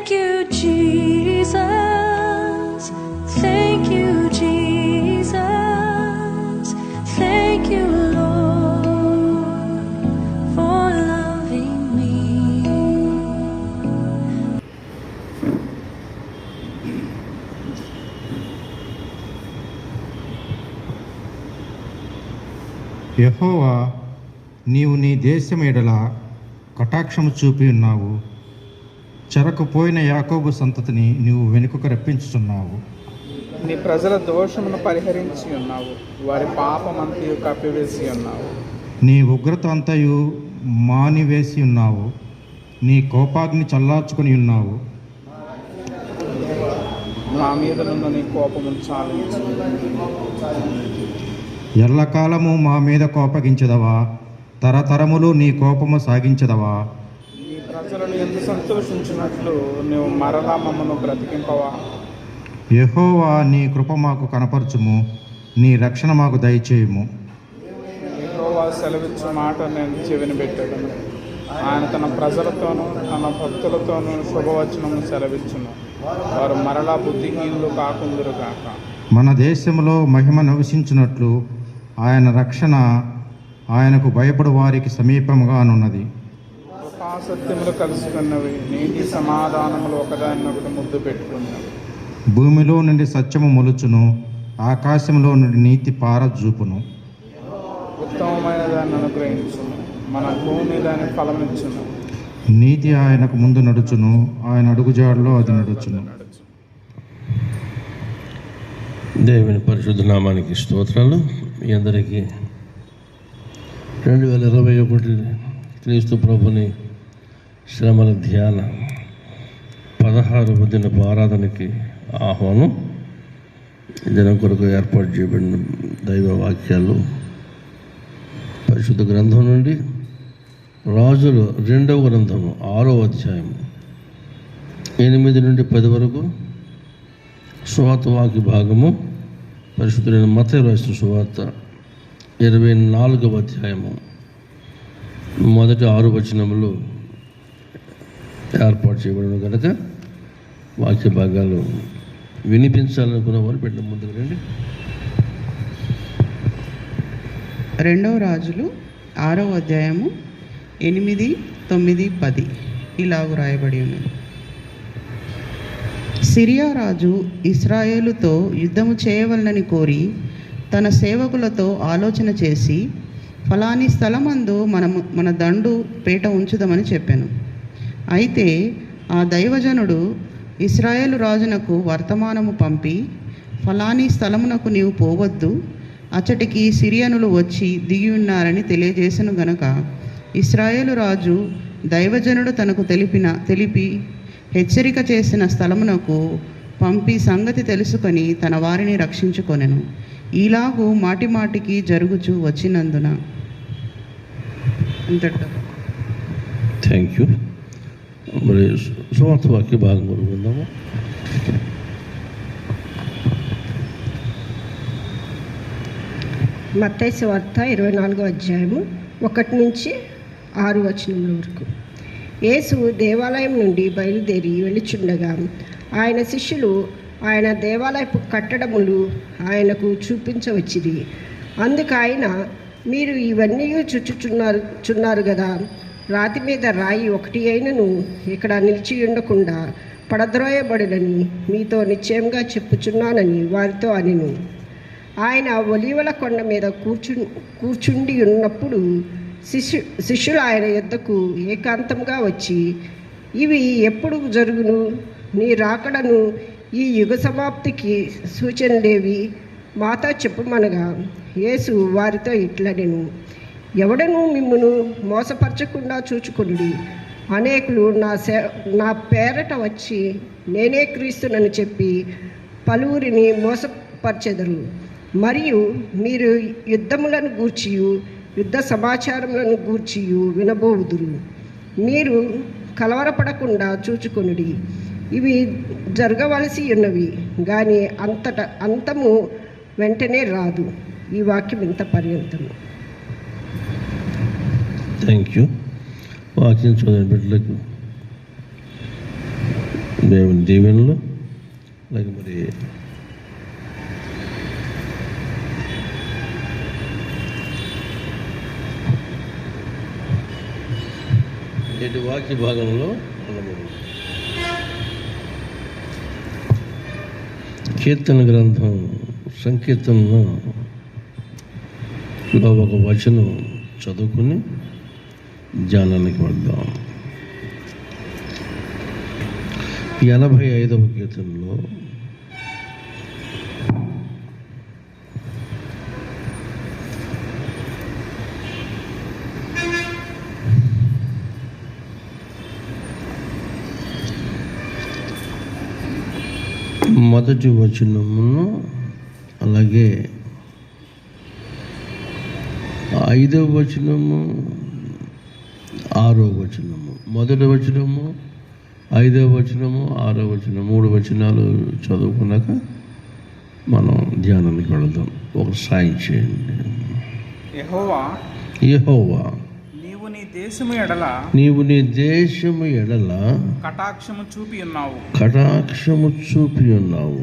Thank you, Jesus. Thank you, Jesus. Thank you, Lord, for loving me. యెహోవా, నీవు నీ దేశం ఎడల కటాక్షము చూపి ఉన్నావు. చెరకుపోయిన యాకోబు సంతతిని నీవు వెనుకకు రప్పించుచున్నావు. నీ ప్రజల దోషమును పరిహరించి ఉన్నావు, వారి పాపమంతయు కప్పివేసి ఉన్నావు. నీ ఉగ్రత అంతయు మానివేసి ఉన్నావు, నీ కోపాగ్ని చల్లార్చుకొని ఉన్నావు. నా మీద నున్న నీ కోపమును చాలించు. ఎల్లకాలము మా మీద కోపగించదవా? తరతరములు నీ కోపము సాగించదవా? నీ ప్రజలను ఎంత సంతోషించినట్లు నువ్వు మరలా మమ్మను బ్రతికింపవా? యెహోవా, నీ కృప మాకు కనపరచుము, నీ రక్షణ మాకు దయచేయుము. యెహోవా సెలవిచ్చు మాట నేను చెవిని పెట్టాను. ఆయన తన ప్రజలతోనూ తన భక్తులతోనూ శుభవచనము సెలవిచ్చును. వారు మరలా బుద్ధిహీనులు కాకుందురు గాక. మన దేశంలో మహిమ నివసించినట్లు ఆయన రక్షణ ఆయనకు భయపడు వారికి సమీపముగానున్నది. కృపాసత్యములు కలుసుకున్నవి, నీతి సమాధానములు ఒకదానినొకటి ముద్దు పెట్టుకున్నవి. భూమిలో నుండి సత్యము మొలుచును, ఆకాశంలో నుండి నీతి పారజూపును. ఉత్తమమైన దాన్ని అనుగ్రహించును, మన భూమి దాని ఫలమిచ్చును. నీతి ఆయనకు ముందు నడుచును, ఆయన అడుగుజాడలో అది నడుచును. దేవుని పరిశుద్ధ నామానికి స్తోత్రాలు. మీ అందరికీ 2021 క్రీస్తు ప్రభుని శ్రమల ధ్యాన 16వ దినపు ఆరాధనకి ఆహ్వానం. దినం కొరకు ఏర్పాటు చేయబడిన దైవ వాక్యాలు పరిశుద్ధ గ్రంథం నుండి రాజులు 2వ గ్రంథము 6వ అధ్యాయం 8 నుండి 10 వరకు సువార్త వాక్య భాగము. పరిశుద్ధులైన మత్తయి రాసిన సువార్త 24వ అధ్యాయము మొదటి 6 వచనములు ఏర్పాటు చేయబడిన కనుక వాక్య భాగాలు వినిపించాలనుకున్న వారు పెట్టిన ముందుకు రండి. 2వ రాజులు 6వ అధ్యాయము 8, 9, 10 ఇలాగ రాయబడి ఉన్నది. సిరియా రాజు ఇశ్రాయేలుతో యుద్ధము చేయవలనని కోరి తన సేవకులతో ఆలోచన చేసి, ఫలాని స్థలమందు మన దండు పేట ఉంచుదామని చెప్పాను. అయితే ఆ దైవజనుడు ఇశ్రాయేలు రాజునకు వర్తమానము పంపి, ఫలాని స్థలమునకు నీవు పోవద్దు, అచ్చటికి సిరియనులు వచ్చి దిగి ఉన్నారని తెలియజేసను గనక ఇశ్రాయేలు రాజు దైవజనుడు తనకు తెలిపి హెచ్చరిక చేసిన స్థలమునకు పంపి సంగతి తెలుసుకొని తన వారిని రక్షించుకొనెను. ఈలాగు మాటిమాటికి జరుగుచూ వచ్చినందున. Thank you. మరి సువార్త వాక్య భాగం కొనుక్కుందాము. మత్తయి సువార్త 24వ అధ్యాయము 1 నుంచి 6 వచనముల వరకు. యేసు దేవాలయం నుండి బయలుదేరి వెళ్ళుచుండగా ఆయన శిష్యులు ఆయన దేవాలయపు కట్టడములు ఆయనకు చూపించవచ్చిరి. అందుకు ఆయన, మీరు ఇవన్నీ చున్నారు కదా, రాతి మీద రాయి ఒకటి అయినను ఇక్కడ నిలిచి ఉండకుండా పడద్రోయబడినని మీతో నిశ్చయంగా చెప్పుచున్నానని వారితో అనెను. ఆయన ఒలీవల కొండ మీద కూర్చుండి ఉన్నప్పుడు శిష్యులు ఆయన యొద్దకు ఏకాంతంగా వచ్చి, ఇవి ఎప్పుడు జరుగును? నీ రాకడను ఈ యుగ సమాప్తికి సూచనలేవి? మాతో చెప్పమనగా యేసు వారితో ఇట్లనెను, ఎవడను మిమ్మును మోసపరచకుండా చూచుకొనుడి. అనేకులు నా పేరట వచ్చి నేనే క్రీస్తునని చెప్పి పలువురిని మోసపరచెదరు. మరియు మీరు యుద్ధములను గూర్చియు యుద్ధ సమాచారములను గూర్చియు వినబోవుదురు. మీరు కలవరపడకుండా చూచుకొనుడి. ఇవి జరగవలసి ఉన్నవి, కానీ అంతము వెంటనే రాదు. ఈ వాక్యం ఇంత పర్యంతము. Thank you. వాక్యం చదివిన బిడ్డలకు దేవుని దీవెనలు. అలాగే మరి నేటి వాక్య భాగంలో మనము కీర్తన గ్రంథం సంకీర్తనలో ఒక వచనం చదువుకుని ధ్యానానికి వద్దాం. 85వ కీర్తనలో మొదటి వచనమును అలాగే 5వ వచనము 6వ వచనము, మొదటి వచనము 5వ వచనము 6వ వచనం 3 వచనాలు చదువుకున్నాక మనం ధ్యానానికి వెళదాం. ఒక సాయం చేయండి. యెహోవా నీవు నీ దేశము ఎడల కటాక్షము చూపి ఉన్నావు.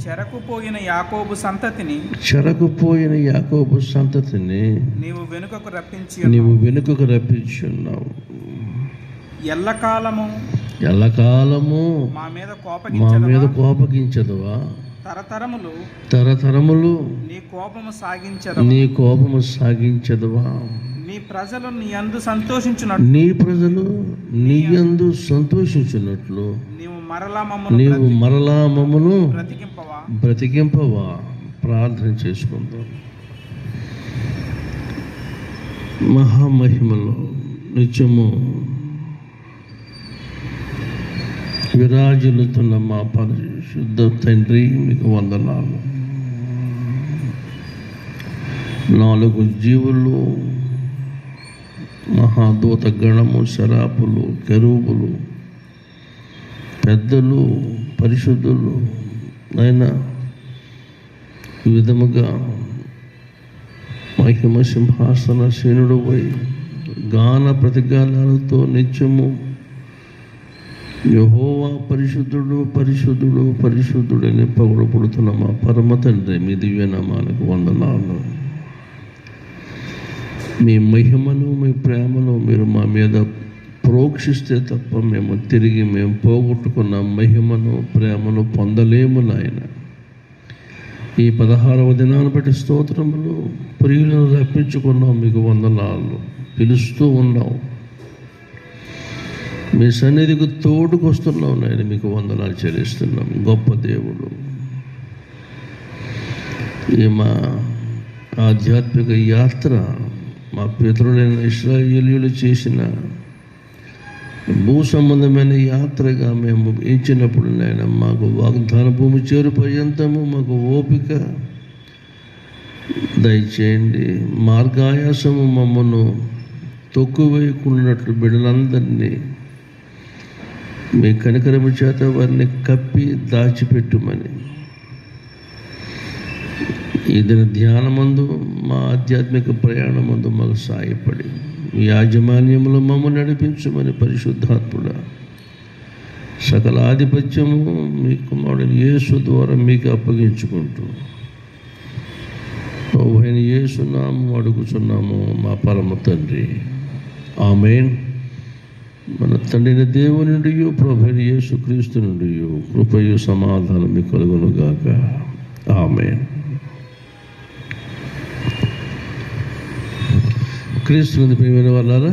చెరకుపోయిన యాకోబు సంతతిని నీవు వెనుకకు రప్పించి ఉన్నావు. ఎల్లకాలము మా మీద కోపగించదువా? తరతరములు నీ కోపము సాగించదువా? నీ ప్రజలు నీ యందు సంతోషించున్నట్లు నీవు మరలా మమ్మను బ్రతికింపవా? ప్రార్థన చేసుకుందాం. మహామహిమలో నిత్యము విరాజిల్లుతున్న మా పరిశుద్ధ తండ్రి, మీకు వందనాలు. 4 జీవులు, మహాదూత గణము, శరాపులు, కెరూబులు, పెద్దలు, పరిశుద్ధులు అయినా ఈ విధముగా మహిమ సింహాసన సేనుడు పోయి గాన ప్రతిగానాలతో నిత్యము యెహోవా పరిశుద్ధుడు పరిశుద్ధుడు పరిశుద్ధుడని పొగడబడుతున్న మా పరమ తండ్రి, మీ దివ్యనామానికి వందనాలు. మీ మహిమను, మీ ప్రేమను మీరు మా మీద ప్రోక్షిస్తే తప్ప మేము తిరిగి పోగొట్టుకున్న మహిమను, ప్రేమను పొందలేము నాయన. ఈ 16వ దినాన్ని బట్టి స్తోత్రములు. ప్రియులను రప్పించుకున్నాం, మీకు వందనాలు. పిలుస్తూ ఉన్నాం, మీ సన్నిధికి తోడుకొస్తున్నాం నాయన, మీకు వందనాలు చెల్లిస్తున్నాం. గొప్ప దేవుడు. ఈ మా ఆధ్యాత్మిక యాత్ర మా పితరులైన ఇశ్రాయేలీయులు చేసిన భూ సంబంధమైన యాత్రగా మేము ఇచ్చినప్పుడు నాయన మాకు వాగ్దాన భూమి చేరుపోయేంతము మాకు ఓపిక దయచేయండి. మార్గాయాసము మమ్మను తొక్కువేయకున్నట్లు బిడ్డలందరినీ మీ కనికరము చేత వారిని కప్పి దాచిపెట్టుమని ఈ దిన ధ్యానమందు, మా ఆధ్యాత్మిక ప్రయాణమందు మాకు సాయపడి మీ యాజమాన్యంలో మమ్మల్ని నడిపించమని పరిశుద్ధాత్ముడా సకల ఆధిపత్యము మీ కుమారుడైన యేసు ద్వారా మీకు అప్పగించుకుంటూ ప్రభువైన యేసు నామమున అడుగుచున్నాము మా పరమ తండ్రి. ఆమేన్. మన తండ్రి దేవుని నుండి ప్రభువైన యేసు క్రీస్తు నుండి కృపయు సమాధానం మీకు కలుగును గాక. ఆమేన్. క్రీస్తు ప్రియమైన వాళ్ళారా,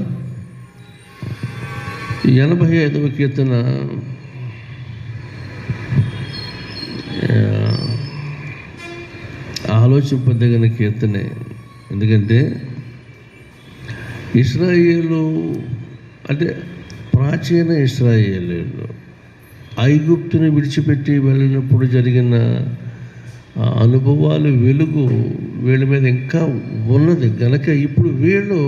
85వ కీర్తన ఆలోచింపదగిన కీర్తనే. ఎందుకంటే ఇశ్రాయేలు అంటే ప్రాచీన ఇశ్రాయేలీలు ఐగుప్తుని విడిచిపెట్టి వెళ్ళినప్పుడు జరిగిన అనుభవాలు వెలుగు వీళ్ళ మీద ఇంకా ఉన్నది గనక ఇప్పుడు వీళ్ళు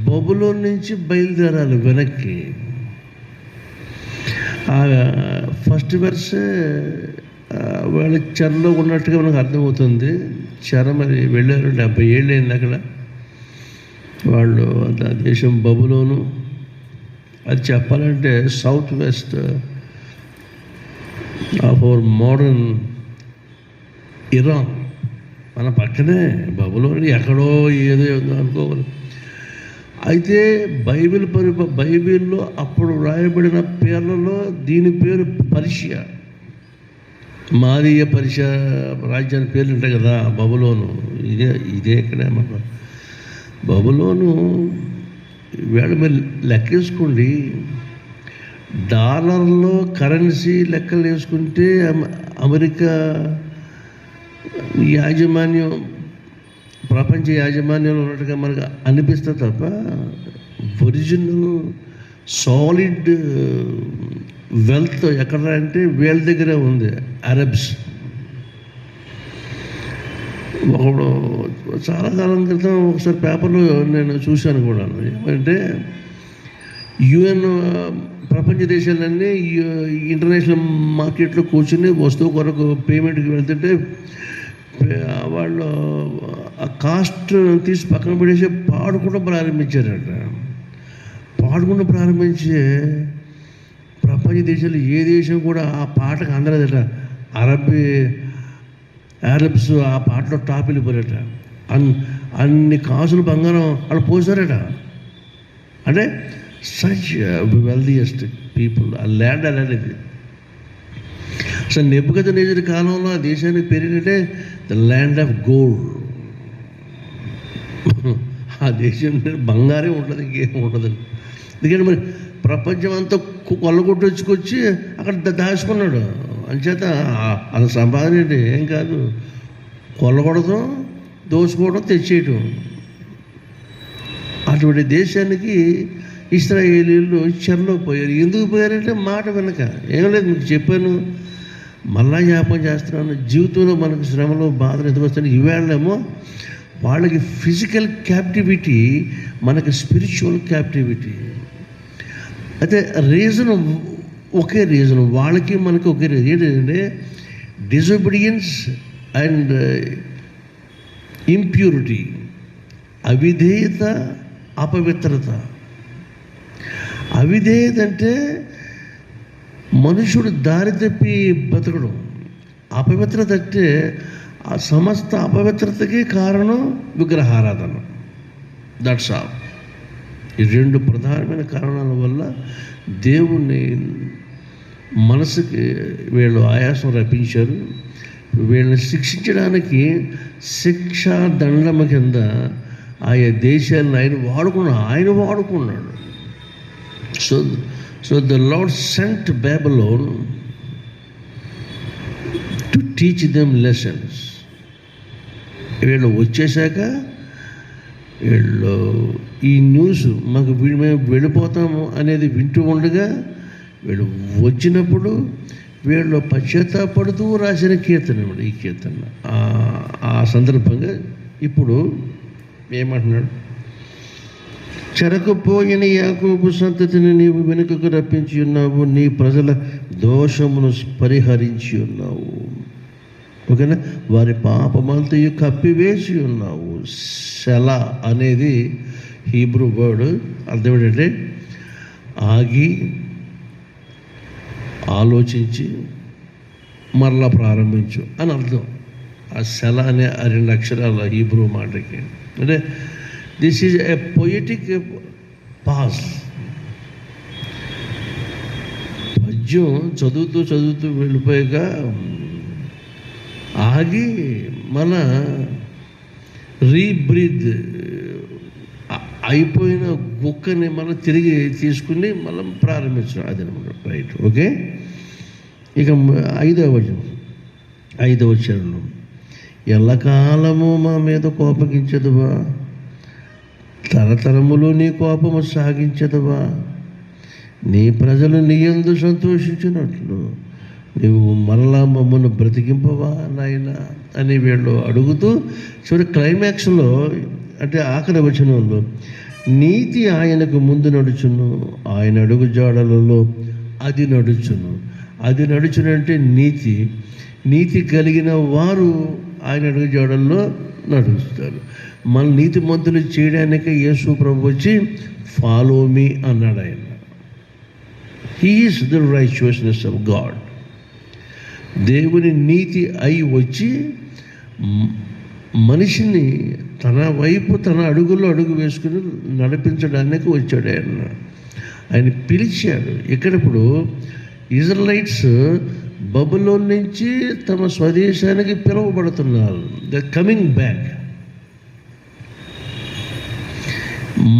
బబులోన్ నుంచి బయలుదేరాలి వెనక్కి. ఫస్ట్ వెర్సే వాళ్ళ చెరలో ఉన్నట్టుగా మనకు అర్థమవుతుంది. చెర మరి వెళ్ళారు, 70 ఏళ్ళు అయింది అక్కడ. వాళ్ళు దేశం బబులోను. అది చెప్పాలంటే south west of our modern Iran. మన పక్కనే బబులోని ఎక్కడో ఏదో అనుకోవాలి. అయితే బైబిల్లో అప్పుడు రాయబడిన పేర్లలో దీని పేరు పర్షియా, మాదీయ పర్షియా రాజ్యానికి పేర్లు ఉంటాయి కదా. బబులోను ఇదే ఇక్కడ మన బబులోను. వేళ మీరు లెక్కేసుకోండి, డాలర్లో కరెన్సీ లెక్కలు వేసుకుంటే అమెరికా యాజమాన్యం, ప్రపంచ యాజమాన్యంలో ఉన్నట్టుగా మనకు అనిపిస్తుంది తప్ప ఒరిజినల్ సాలిడ్ వెల్త్ ఎక్కడ అంటే వీళ్ళ దగ్గరే ఉంది. అరబ్స్ ఒకడు చాలా కాలం క్రితం ఒకసారి పేపర్లో నేను చూశాను కూడా, ఏమంటే యుఎన్ ప్రపంచ దేశాలన్నీ ఇంటర్నేషనల్ మార్కెట్లో కూర్చుని వస్తువు కొరకు పేమెంట్కి వెళ్తుంటే వాళ్ళు ఆ కాస్ట్ తీసి పక్కన పడేసి పాడుకుండా ప్రారంభించారట. పాడుకుండా ప్రారంభించి ప్రపంచ దేశాలు ఏ దేశం కూడా ఆ పాటకు అందలేదట. అరబ్స్ ఆ పాటలో టాప్ వెళ్ళిపోయారట. అన్ని కాసులు బంగారం వాళ్ళు పోసారట. అంటే సచ్ వెల్దియెస్ట్ పీపుల్. ఆ ల్యాండ్ అలాంటిది. అసలు నెబుకద్నెజరు కాలంలో ఆ దేశానికి పేరేంటంటే ద ల్యాండ్ ఆఫ్ గోల్డ్. ఆ దేశం బంగారే ఉంటుంది, ఇంకేం ఉండదు. ఎందుకంటే మరి ప్రపంచం అంతా కొల్లగొట్టొచ్చుకొచ్చి అక్కడ దాచుకున్నాడు. అంచేత అది సంపాదన ఏంటి ఏం కాదు, కొల్లగొడతాం, దోచుకోవడం, తెచ్చేయటం. అటువంటి దేశానికి ఇశ్రాయేలీలు చెరలో పోయారు. ఎందుకు పోయారంటే మాట వెనక ఏం లేదు, మీకు చెప్పాను, మళ్ళా జ్ఞాపకం చేస్తున్నాను. జీవితంలో మనకు శ్రమలు బాధలు ఎందుకు వస్తాయి? ఈవేళేమో వాళ్ళకి ఫిజికల్ క్యాప్టివిటీ, మనకి స్పిరిచువల్ క్యాప్టివిటీ. అయితే రీజన్ ఒకే రీజన్, వాళ్ళకి మనకి ఒకే రీజన్. ఏంటంటే డిజొబీడియన్స్ అండ్ ఇంప్యూరిటీ, అవిధేయత, అపవిత్రత. అవిధేయత అంటే మనుషుడు దారి తప్పి బతకడం. అపవిత్రత అంటే ఆ సమస్త అపవిత్రతకి కారణం విగ్రహారాధన. That's all. ఈ రెండు ప్రధానమైన కారణాల వల్ల దేవుణ్ణి మనసుకి వీళ్ళు ఆయాసం రప్పించారు. వీళ్ళని శిక్షించడానికి శిక్షా దండమ కింద ఆయా దేశాలను ఆయన వాడుకున్నాడు. So the Lord sent Babylon to teach them lessons. వీళ్ళు వచ్చేసాక వీళ్ళు ఈ న్యూస్ మాకు మేము వెళ్ళిపోతాము అనేది వింటూ ఉండగా వీళ్ళు వచ్చినప్పుడు వీళ్ళు పశ్చాత్తాపడుతూ రాసిన కీర్తన ఈ కీర్తన. ఆ సందర్భంగా ఇప్పుడు ఏమంటున్నాడు? చెరకుపోయిన యాకోబు సంతతిని నీవు వెనుకకు రప్పించి ఉన్నావు, నీ ప్రజల దోషమును పరిహరించి ఉన్నావు. ఓకేనా? వారి పాపమంతయు కప్పివేసి ఉన్నావు. సెలా అనేది హీబ్రూ వర్డ్. అర్థం ఏంటంటే ఆగి ఆలోచించి మరలా ప్రారంభించు అని అర్థం. ఆ సెలా అనే 2 అక్షరాల హీబ్రూ మాటకి. అంటే this is a poetic pass. పద్యం చదువుతూ వెళ్ళిపోయాక ఆగి మన రీబ్రీత్ అయిపోయిన గుక్కని మనం తిరిగి తీసుకుని మనం ప్రారంభించడం. అదనమాట. Right, okay. ఇక 5వ చరణం. ఎల్లకాలము మా మీద కోపగించదువా, తరతరములు నీ కోపము సాగించదువా, నీ ప్రజలు నీ యందు సంతోషించినట్లు నీవు మరలా మమ్మల్ని బ్రతికింపవా నాయన అని వీళ్ళు అడుగుతూ చివరి క్లైమాక్స్లో అంటే ఆఖరి వచనంలో నీతి ఆయనకు ముందు నడుచును, ఆయన అడుగు జాడలలో అది నడుచును. అది నడుచునంటే నీతి కలిగిన వారు ఆయన అడుగు జాడల్లో నడుస్తారు. మన నీతి మంతులు చేయడానికే యేసు ప్రభు వచ్చి ఫాలో మీ అన్నాడు. ఆయన he is the righteousness of God. దేవుని నీతి అయి వచ్చి మనిషిని తన వైపు తన అడుగులో అడుగు వేసుకుని నడిపించడానికి వచ్చాడు ఆయన పిలిచాడు. ఇప్పుడు ఇజ్రాయిలైట్స్ బబులోన్ నుంచి తమ స్వదేశానికి పిలువబడుతున్నారు. The coming back.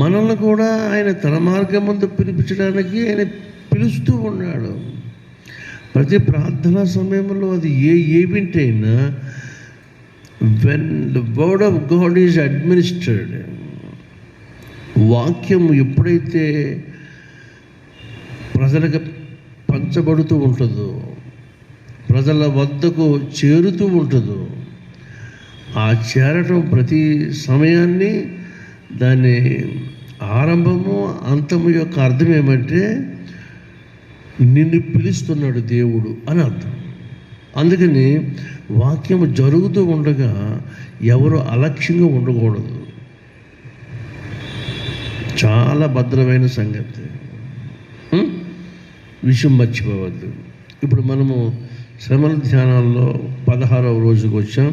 మనల్ని కూడా ఆయన తన మార్గం ముందు పిలిపించడానికి ఆయన పిలుస్తూ ఉన్నాడు. ప్రతి ప్రార్థనా సమయంలో అది ఏ ఈవెంట్ అయినా, when the word of God is administered, వాక్యం ఎప్పుడైతే ప్రజలకు పంచబడుతూ ఉంటుందో, ప్రజల వద్దకు చేరుతూ ఉంటుందో, ఆ చేరటం ప్రతి సమయాన్ని దాని ఆరంభము అంతము యొక్క అర్థం ఏమంటే నిన్ను పిలుస్తున్నాడు దేవుడు అని అర్థం. అందుకని వాక్యము జరుగుతూ ఉండగా ఎవరు అలక్ష్యంగా ఉండకూడదు. చాలా భద్రమైన సంగతి, విషయం మర్చిపోవద్దు. ఇప్పుడు మనము శ్రమల ధ్యానాల్లో 16వ రోజుకు వచ్చాం.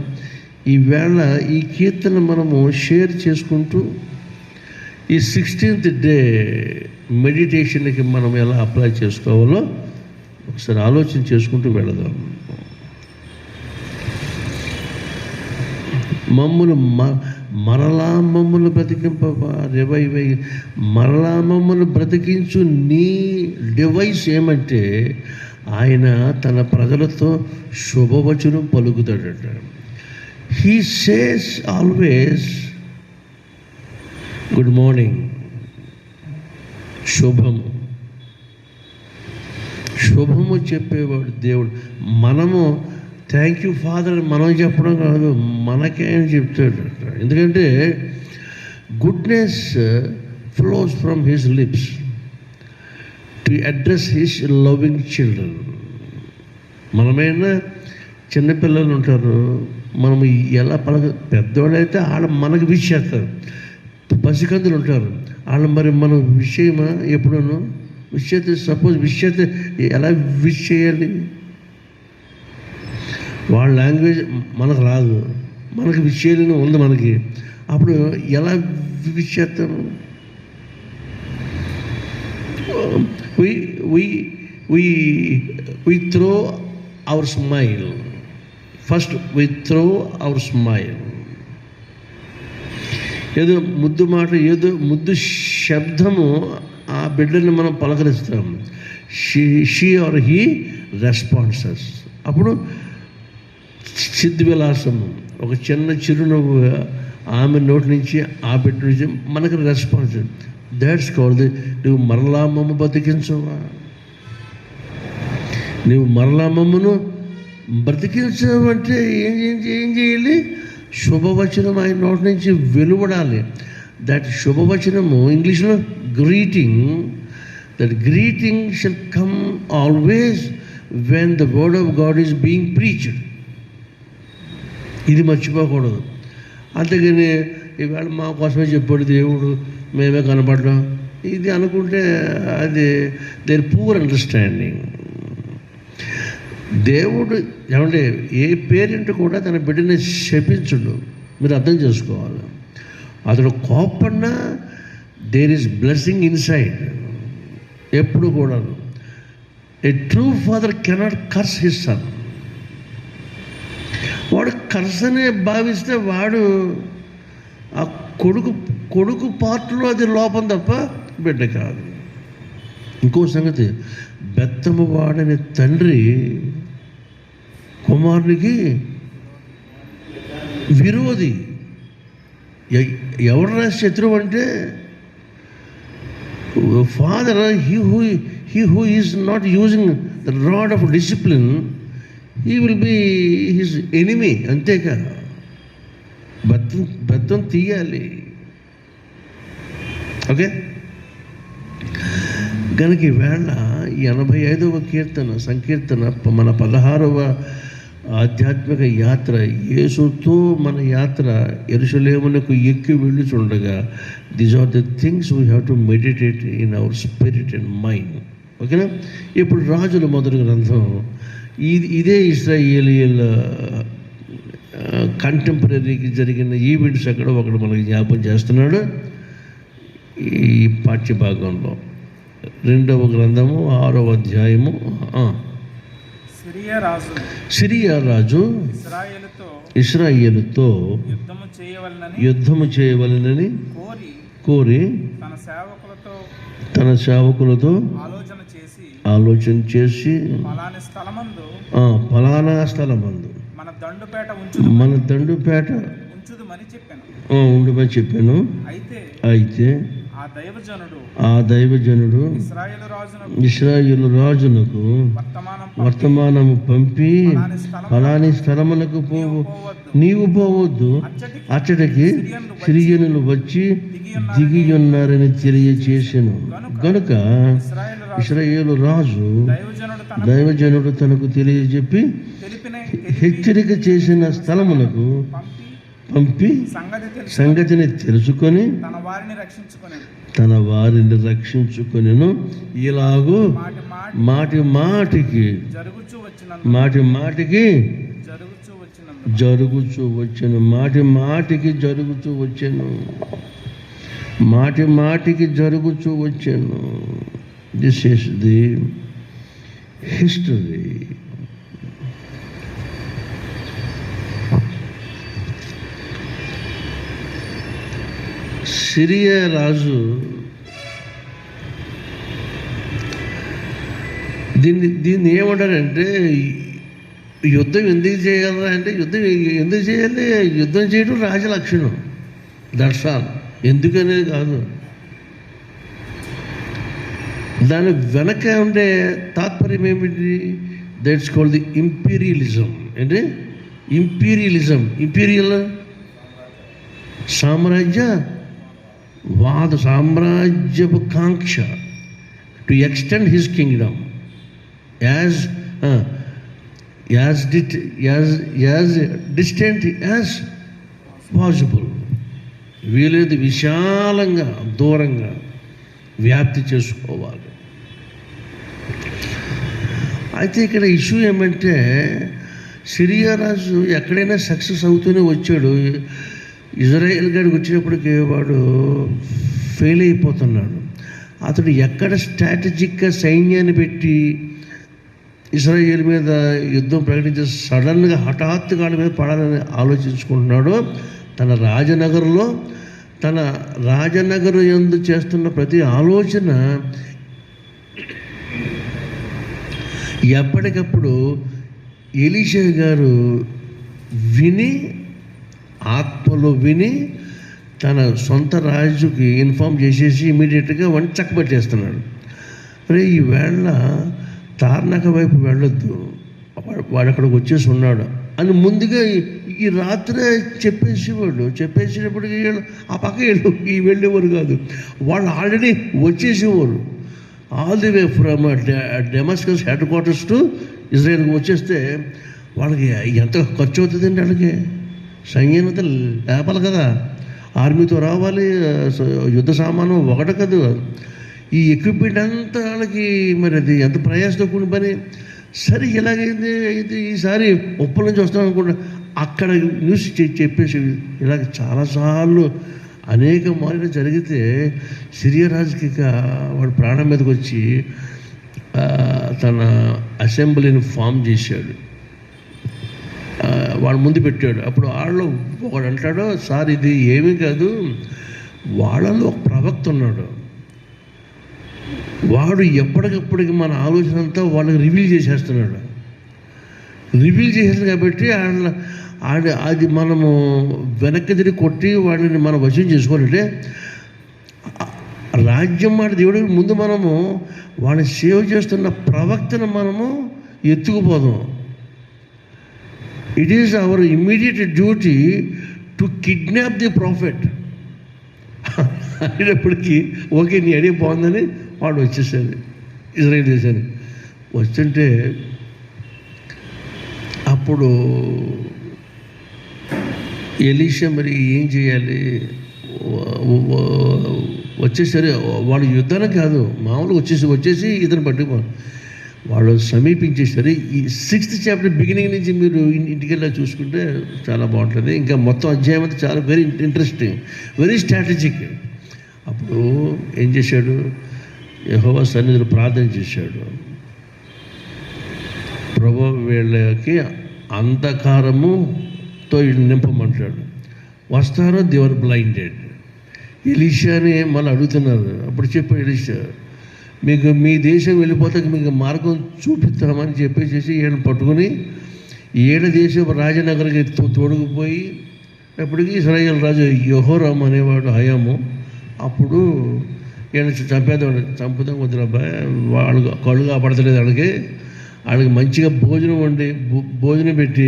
ఈవేళ ఈ కీర్తన మనము షేర్ చేసుకుంటూ ఈ 16th డే మెడిటేషన్కి మనం ఎలా అప్లై చేసుకోవాలో ఒకసారి ఆలోచన చేసుకుంటూ వెళదాం. మరలా బ్రతికింపవా రివైవై, మరలా మమ్మల్ని బ్రతికించు. నీ డివైస్ ఏమంటే ఆయన తన ప్రజలతో శుభవచనం పలుకుతాడట. He says always good morning, శుభము చెప్పేవాడు దేవుడు. మనము థ్యాంక్ యూ ఫాదర్ మనం చెప్పడం కాదు, మనకే ఆయన చెప్తాడు. ఎందుకంటే goodness flows from his lips to address his loving children. మనమైనా చిన్నపిల్లలు ఉంటారు, మనం ఎలా పెద్దవాళ్ళైతే వాళ్ళు మనకు విష్ చేస్తారు. పసికందులు ఉంటారు, వాళ్ళు మరి మనం విషయమా ఎప్పుడూను విష్ చేస్తే, సపోజ్ విష్ చేస్తే ఎలా విష్ చేయాలి? వాళ్ళ లాంగ్వేజ్ మనకు రాదు, మనకు విష్ చేయాలని ఉంది మనకి. అప్పుడు ఎలా విష్ చేస్తాము? we throw our smile. First we throw our smile. ఏదో ముద్దు మాట, ఏదో ముద్దు శబ్దము ఆ బిడ్డని మనం పలకరిస్తాం. She or he responses. అప్పుడు సిద్ధివిలాసము, ఒక చిన్న చిరునవ్వు ఆమె నోటి నుంచి ఆ బిడ్డ నుంచి మనకు రెస్పాన్స్. దాట్స్ కాల్డ్ నువ్వు మరలా మమ్మ బతికించవా, నువ్వు మరలా మమ్మను బ్రతికించవంటే ఏం చేయాలి? శుభవచనం ఆయన నోటి నుంచి వెలువడాలి. దట్ శుభవచనము ఇంగ్లీష్లో greeting. That greeting shall come always when the word of God is being preached. ఇది మర్చిపోకూడదు. అంతేగాని ఈవేళ మా కోసమే చెప్పాడు దేవుడు, మేమే కనపడ్డాం, ఇది అనుకుంటే అది దేర్ పూర్ అండర్స్టాండింగ్. దేవుడు ఏమంటే ఏ పేరెంట్ కూడా తన బిడ్డని శపించుడు, మీరు అర్థం చేసుకోవాలి. అతడు కోపన్నా దేర్ ఈజ్ బ్లెస్సింగ్ ఇన్సైడ్. ఎప్పుడు కూడా ఏ true father cannot curse his son. వాడు కర్స్ అనే భావిస్తే వాడు ఆ కొడుకు పార్ట్లో అది లోపం తప్ప బిడ్డ కాదు. ఇంకో సంగతి, బెత్తము వాడని తండ్రి కుమారునికి విరోధి. ఎవడరా శత్రువు అంటే father. He who is not using the rod of discipline, he will be his enemy. అంతేకా బెత్తం తీయాలి. ఓకే, కనుక ఈవేళ 85వ సంకీర్తన మన 16వ ఆధ్యాత్మిక యాత్ర, యేసుతో మన యాత్ర యెరూషలేమునకు ఎక్కి వెళ్ళుచుండగా, these are the things we have to meditate in our spirit and mind. ఓకేనా. ఇప్పుడు రాజుల మొదటి గ్రంథం ఇదే ఇశ్రాయేలీయుల కంటెంపరీకి జరిగిన ఈవెంట్స్ అక్కడ ఒకటి మనకి జ్ఞాపకం చేస్తున్నాడు ఈ పాఠ్యభాగంలో. 2వ గ్రంథము 6వ అధ్యాయము. సిరియా రాజు ఇశ్రాయేలుతో యుద్ధము చేయవలనని కోరి తన సేవకులతో ఆలోచన చేసి ఫలానా స్థలమందు మన దండుపేట ఉండమని చెప్పాను. అయితే ఆ దైవజనుడు ఇశ్రాయేలు రాజునకు వర్తమానము పంపి ఫలాని స్థలమునకు నీవు పోవద్దు, అచ్చటికి సిరియనులు వచ్చి దిగి ఉన్నారని తెలియచేసెను. గనుక ఇశ్రాయేలు రాజు దైవజనుడు తనకు తెలియజెప్పి హెచ్చరిక చేసిన స్థలమునకు పంపి సంగతిని తెలుసుకొని తన వారిని రక్షించుకొనెను. ఇలాగూ మాటి మాటికి జరుగుచూ వచ్చెను. మాటి మాటికి జరుగుచూ వచ్చెను. This is the history. Syria రాజు దీన్ని ఏమంటారంటే, యుద్ధం ఎందుకు చేయాలి అంటే, ఎందుకు చేయాలి, యుద్ధం చేయడం రాజ లక్షణం. That's all. ఎందుకనేది కాదు, దాని వెనక ఉండే తాత్పర్యం ఏమిటి? That's called the imperialism. అంటే ఇంపీరియల్ సామ్రాజ్యపు కాంక్ష to extend his Kingdom as distant as possible. వీలైతే విశాలంగా దూరంగా వ్యాప్తి చేసుకోవాలి. అయితే ఇక్కడ ఇష్యూ ఏమంటే, సిరియా రాజు ఎక్కడైనా సక్సెస్ అవుతూనే వచ్చాడు. ఇజ్రాయేల్ గారికి వచ్చినప్పటికీ వాడు ఫెయిల్ అయిపోతున్నాడు. అతడు ఎక్కడ స్ట్రాటజిక్గా సైన్యాన్ని పెట్టి ఇజ్రాయేల్ మీద యుద్ధం ప్రకటించి సడన్గా హఠాత్తుగా వాళ్ళ మీద పడాలని ఆలోచించుకుంటున్నాడో, తన రాజనగరు యందు చేస్తున్న ప్రతి ఆలోచన ఎప్పటికప్పుడు ఎలీషా గారు ఆత్మలో విని తన సొంత రాజుకి ఇన్ఫామ్ చేసేసి ఇమీడియట్గా వంట చక్కబెట్టేస్తున్నాడు. మరి ఈవేళ తార్నాక వైపు వెళ్ళొద్దు, వాడు అక్కడికి వచ్చేసి ఉన్నాడు అని ముందుగా ఈ రాత్రే చెప్పేసినప్పటికీ ఆ పక్క వెళ్ళేవారు కాదు. వాళ్ళు ఆల్రెడీ వచ్చేసేవారు. All the way from Damascus headquarters to ఇజ్రాయెల్కి వచ్చేస్తే వాళ్ళకి ఎంత ఖర్చు అవుతుందండి? వాళ్ళకి సైన్యత లేపాలి కదా, ఆర్మీతో రావాలి, యుద్ధ సామాను ఒకటి కదా, ఈ ఎక్విప్మెంట్ అంతా వాళ్ళకి మరి అది ఎంత ప్రయాసంతో కూడిన పని. సరే ఇలాగైంది, అయితే ఈసారి ఉప్పల నుంచి వస్తాం అనుకుంటా, అక్కడ న్యూస్ చెప్పేసి ఇలాగ చాలాసార్లు అనేక మార్లు జరిగితే సిరియా రాజుకి వాడు ప్రాణం మీదకి వచ్చి తన అసెంబ్లీని ఫామ్ చేశాడు. వాడు ముందు పెట్టాడు. అప్పుడు వాళ్ళు ఒకడు అంటాడు, సార్ ఇది ఏమీ కాదు, వాళ్ళలో ఒక ప్రవక్త ఉన్నాడు, వాడు ఎప్పటికప్పటికి మన ఆలోచన అంతా వాళ్ళకి రివీల్ చేసేస్తున్నాడు కాబట్టి అది మనము వెనక్కి తిరిగి కొట్టి వాడిని మనం వశం చేసుకోవాలంటే రాజ్యం మాట దేవుడికి ముందు మనము వాడిని సేవ్ చేస్తున్న ప్రవక్తను మనము ఎత్తుకుపోదాం. It is our immediate duty to kidnap the prophet అనేటప్పటికీ ఓకే నీ ఐడియా బాగుందని వాడు వచ్చేసాడు ఇజ్రాయేల్ దేశానికి. వస్తుంటే అప్పుడు ఎలీషా మరి ఏం చేయాలి, వచ్చేసరి వాడు యుద్ధానికి కాదు, మామూలుగా వచ్చేసి ఇతను పట్టుకో వాళ్ళు సమీపించేసరి ఈ 6th చాప్టర్ బిగినింగ్ నుంచి మీరు ఇంటికెళ్ళి చూసుకుంటే చాలా బాగుంటుంది. ఇంకా మొత్తం అధ్యాయం అంతా చాలా వెరీ ఇంట్రెస్టింగ్, వెరీ స్ట్రాటజిక్. అప్పుడు ఏం చేశాడు, యెహోవా సన్నిధిలో ప్రార్థన చేశాడు, ప్రభువా వీళ్ళకి అంధకారముతో నింపమంటాడు. వస్తారో దే ఆర్ బ్లైండెడ్. ఎలీషాని మళ్ళీ అడుగుతున్నారు. అప్పుడు చెప్పాడు ఎలీషా, మీకు మీ దేశం వెళ్ళిపోతే మీకు మార్గం చూపిస్తామని చెప్పేసి ఈయన పట్టుకుని ఏడు దేశం రాజనగర్కి తోడుకుపోయి అప్పటికి ఇశ్రాయేలు రాజు యెహోరాము అనేవాడు హయాము. అప్పుడు ఈయన చంపుదాం వద్దురా అబ్బాయి, వాళ్ళు కళ్ళు కాపాడతలేదు వాళ్ళకి మంచిగా భోజనం వండి భోజనం పెట్టి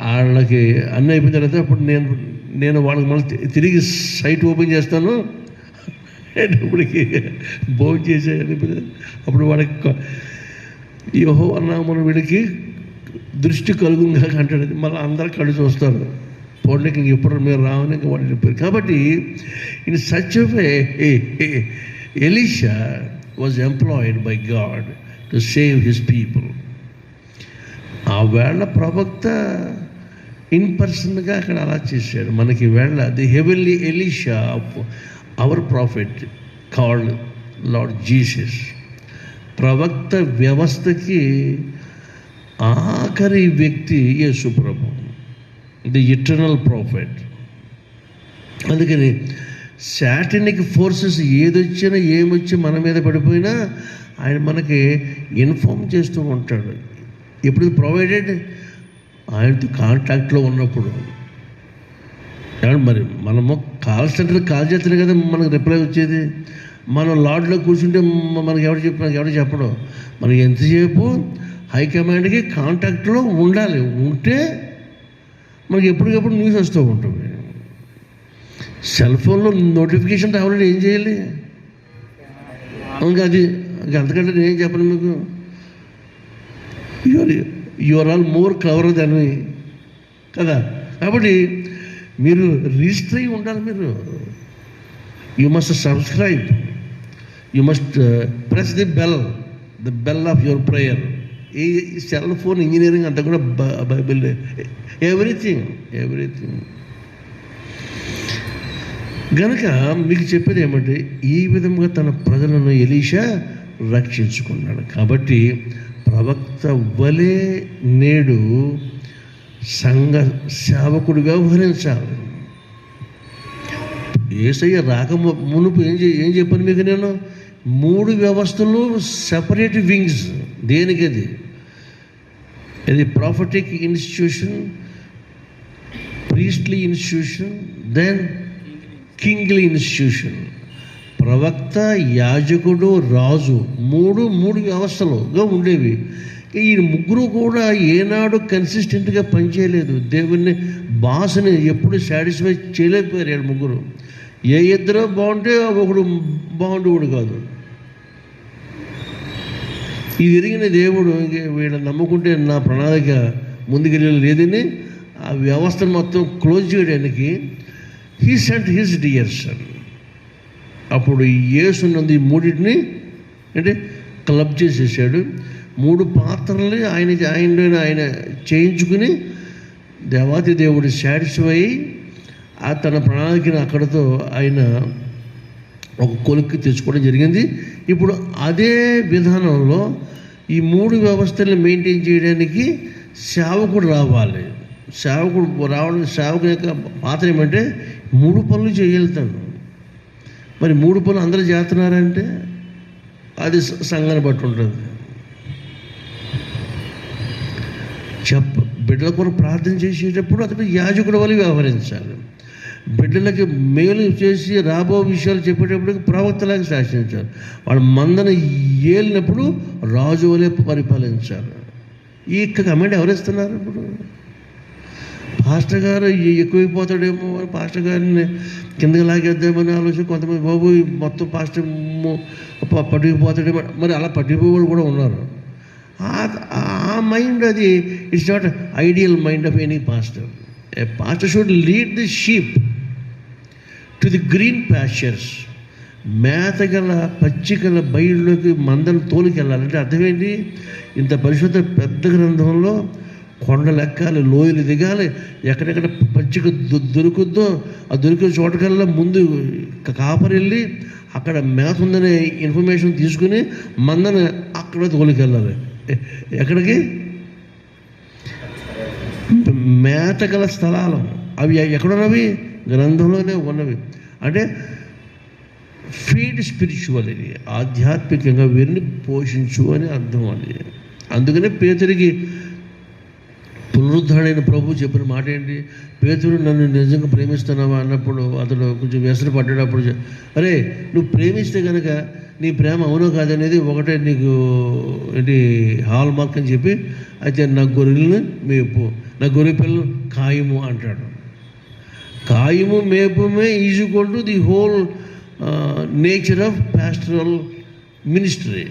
వాళ్ళకి అన్నీ అయిపోయిన తర్వాత అప్పుడు నేను వాళ్ళకి మళ్ళీ తిరిగి సైట్ ఓపెన్ చేస్తాను. ఇప్పటికి భోజనం చేసే అప్పుడు వాడికి యెహోవా నామమున వీడికి దృష్టి కలుగుగా అంటాడు. మళ్ళీ అందరూ కళ్ళు చూస్తారు, పోవడానికి ఇంక ఎప్పుడు మీరు రావని ఇంకా వాళ్ళు చెప్పారు. కాబట్టి in such way Elisha was employed by God to save his people. ఆ వేళ ప్రవక్త ఇన్ పర్సన్గా అక్కడ అలా చేశాడు. మనకి వేళ the heavenly Elisha our prophet called Lord Jesus. ప్రవక్త వ్యవస్థకి ఆఖరి వ్యక్తి యేసు ప్రభు, ది ఇటర్నల్ ప్రాఫిట్. అందుకని శాటనిక్ ఫోర్సెస్ ఏదొచ్చినా ఏమొచ్చి మన మీద పడిపోయినా ఆయన మనకి ఇన్ఫార్మ్ చేస్తూ ఉంటాడు. ఎప్పుడు ప్రొవైడెడ్ ఆయనతో కాంటాక్ట్లో ఉన్నప్పుడు. మరి మనము కాల్ సెంటర్ కాల్ చేస్తేనే కదా మనకు రిప్లై వచ్చేది. మనం లాడ్లో కూర్చుంటే మనకి ఎవరు చెప్పడం. మనకి ఎంతసేపు హైకమాండ్కి కాంటాక్ట్లో ఉండాలి. ఉంటే మనకి ఎప్పటికప్పుడు న్యూస్ వస్తూ ఉంటుంది. సెల్ ఫోన్లో నోటిఫికేషన్ రావాలంటే ఏం చేయాలి? ఇంకా అంతకంటే నేనేం చెప్పను మీకు. You are all more clever than me కదా. కాబట్టి మీరు రిజిస్టర్ అయ్యి ఉండాలి. మీరు you must subscribe, you must press the bell of your prayer. ఈ సెల్ ఫోన్ ఇంజనీరింగ్ అంతా కూడా బైబిల్, ఎవ్రీథింగ్. గనక మీకు చెప్పేది ఏమంటే ఈ విధంగా తన ప్రజలను ఎలీషా రక్షించుకున్నాడు. కాబట్టి ప్రవక్త వలె నేడు సంఘ సేవకుడిగా వ్యవహరించాలి. యేసయ్య రాక మునుపు ఏం చెప్పాను మీకు నేను? 3 వ్యవస్థలు, సెపరేట్ వింగ్స్. దేనికి అది prophetic institution, priestly institution, then kingly institution. ప్రవక్త, యాజకుడు, రాజు, మూడు వ్యవస్థలుగా ఉండేవి. ఈ ముగ్గురు కూడా ఏనాడు కన్సిస్టెంట్గా పనిచేయలేదు. దేవుని భాషని ఎప్పుడు సాటిస్ఫై చేయలేకపోయారు. వీళ్ళు ముగ్గురు ఇద్దరు బాగుంటే ఒకడు బాగుండేవాడు కాదు. ఇది ఎరిగిన దేవుడు వీళ్ళని నమ్ముకుంటే నా ప్రణాళిక ముందుకెళ్ళి లేదని ఆ వ్యవస్థను మొత్తం క్లోజ్ చేయడానికి he sent his dear son. అప్పుడు యేసునందు ఈ మూడింటిని అంటే క్లబ్ చేసేసాడు. 3 పాత్రలు ఆయన చేయించుకుని దేవాతి దేవుడు సాటిస్ఫై ఆ తన ప్రణాళికను అక్కడతో ఆయన ఒక కొలిక్కి తెచ్చుకోవడం జరిగింది. ఇప్పుడు అదే విధానంలో ఈ 3 వ్యవస్థలను మెయింటైన్ చేయడానికి సేవకుడు రావాలి. సేవకుడు యొక్క పాత్ర ఏమంటే 3 పనులు చేయగలుగుతాను. మరి 3 పనులు అందరూ చేస్తున్నారంటే అది సంఘాన్ని బట్టి ఉంటుంది. బిడ్డల కొరకు ప్రార్థన చేసేటప్పుడు అతడు యాజకుడు వల్ల వ్యవహరించాలి. బిడ్డలకి మేలు చేసి రాబో విషయాలు చెప్పేటప్పుడు ప్రవక్తలాగా శాసించాలి. వాళ్ళ మందను ఏలినప్పుడు రాజు వలె పరిపాలించాలి. ఈ కమెంట్ ఎవరిస్తున్నారు? ఇప్పుడు పాస్టర్ గారు ఎక్కువైపోతాడేమో, పాస్టర్ గారిని కిందకి లాగేద్దామని ఆలోచన కొంతమంది, బాబు మొత్తం పాస్టర్ పట్టుకుపోతాడేమో. మరి అలా పట్టుకుపోయేవాళ్ళు కూడా ఉన్నారు. ఆ మైండ్ అది it's not ideal mind of any pastor. A pastor should lead the sheep to the green pastures మేతగల పచ్చికల బయలులోకి మందను తోలుకెళ్ళాలంటే అర్థమేంటి? ఇంత పరిశుద్ధ పెద్ద గ్రంథంలో కొండలు ఎక్కాలి, లోయలు దిగాలి, ఎక్కడెక్కడ పచ్చిక దొరుకుద్దో ఆ దొరికే చోటకల్లా ముందు కాపరి వెళ్ళి అక్కడ మేత ఉందనే ఇన్ఫర్మేషన్ తీసుకుని మందను అక్కడ తోలుకెళ్ళాలి. ఎక్కడికి? మేతగల స్థలాలు. అవి ఎక్కడున్నవి? గ్రంథంలోనే ఉన్నవి. అంటే ఫీడ్ స్పిరిచువల్లీ, ఆధ్యాత్మికంగా వీరిని పోషించు అని అర్థం. అది అందుకనే పేతురికి పునరుద్ధరణైన ప్రభు చెప్పిన మాట ఏంటి? పేతురు నన్ను నిజంగా ప్రేమిస్తున్నావా అన్నప్పుడు అతడు కొంచెం వ్యసన పడ్డప్పుడు, అరే నువ్వు ప్రేమిస్తే కనుక నీ ప్రేమ అవునో కాదనేది ఒకటే నీకు ఏంటి హాల్ మార్క్ అని చెప్పి, అయితే నా గొర్రెలను మేపు, నా గొర్రె పిల్లలు కాయము అంటాడు. కాయము మేపుమే is equal to the whole nature of pastoral ministry.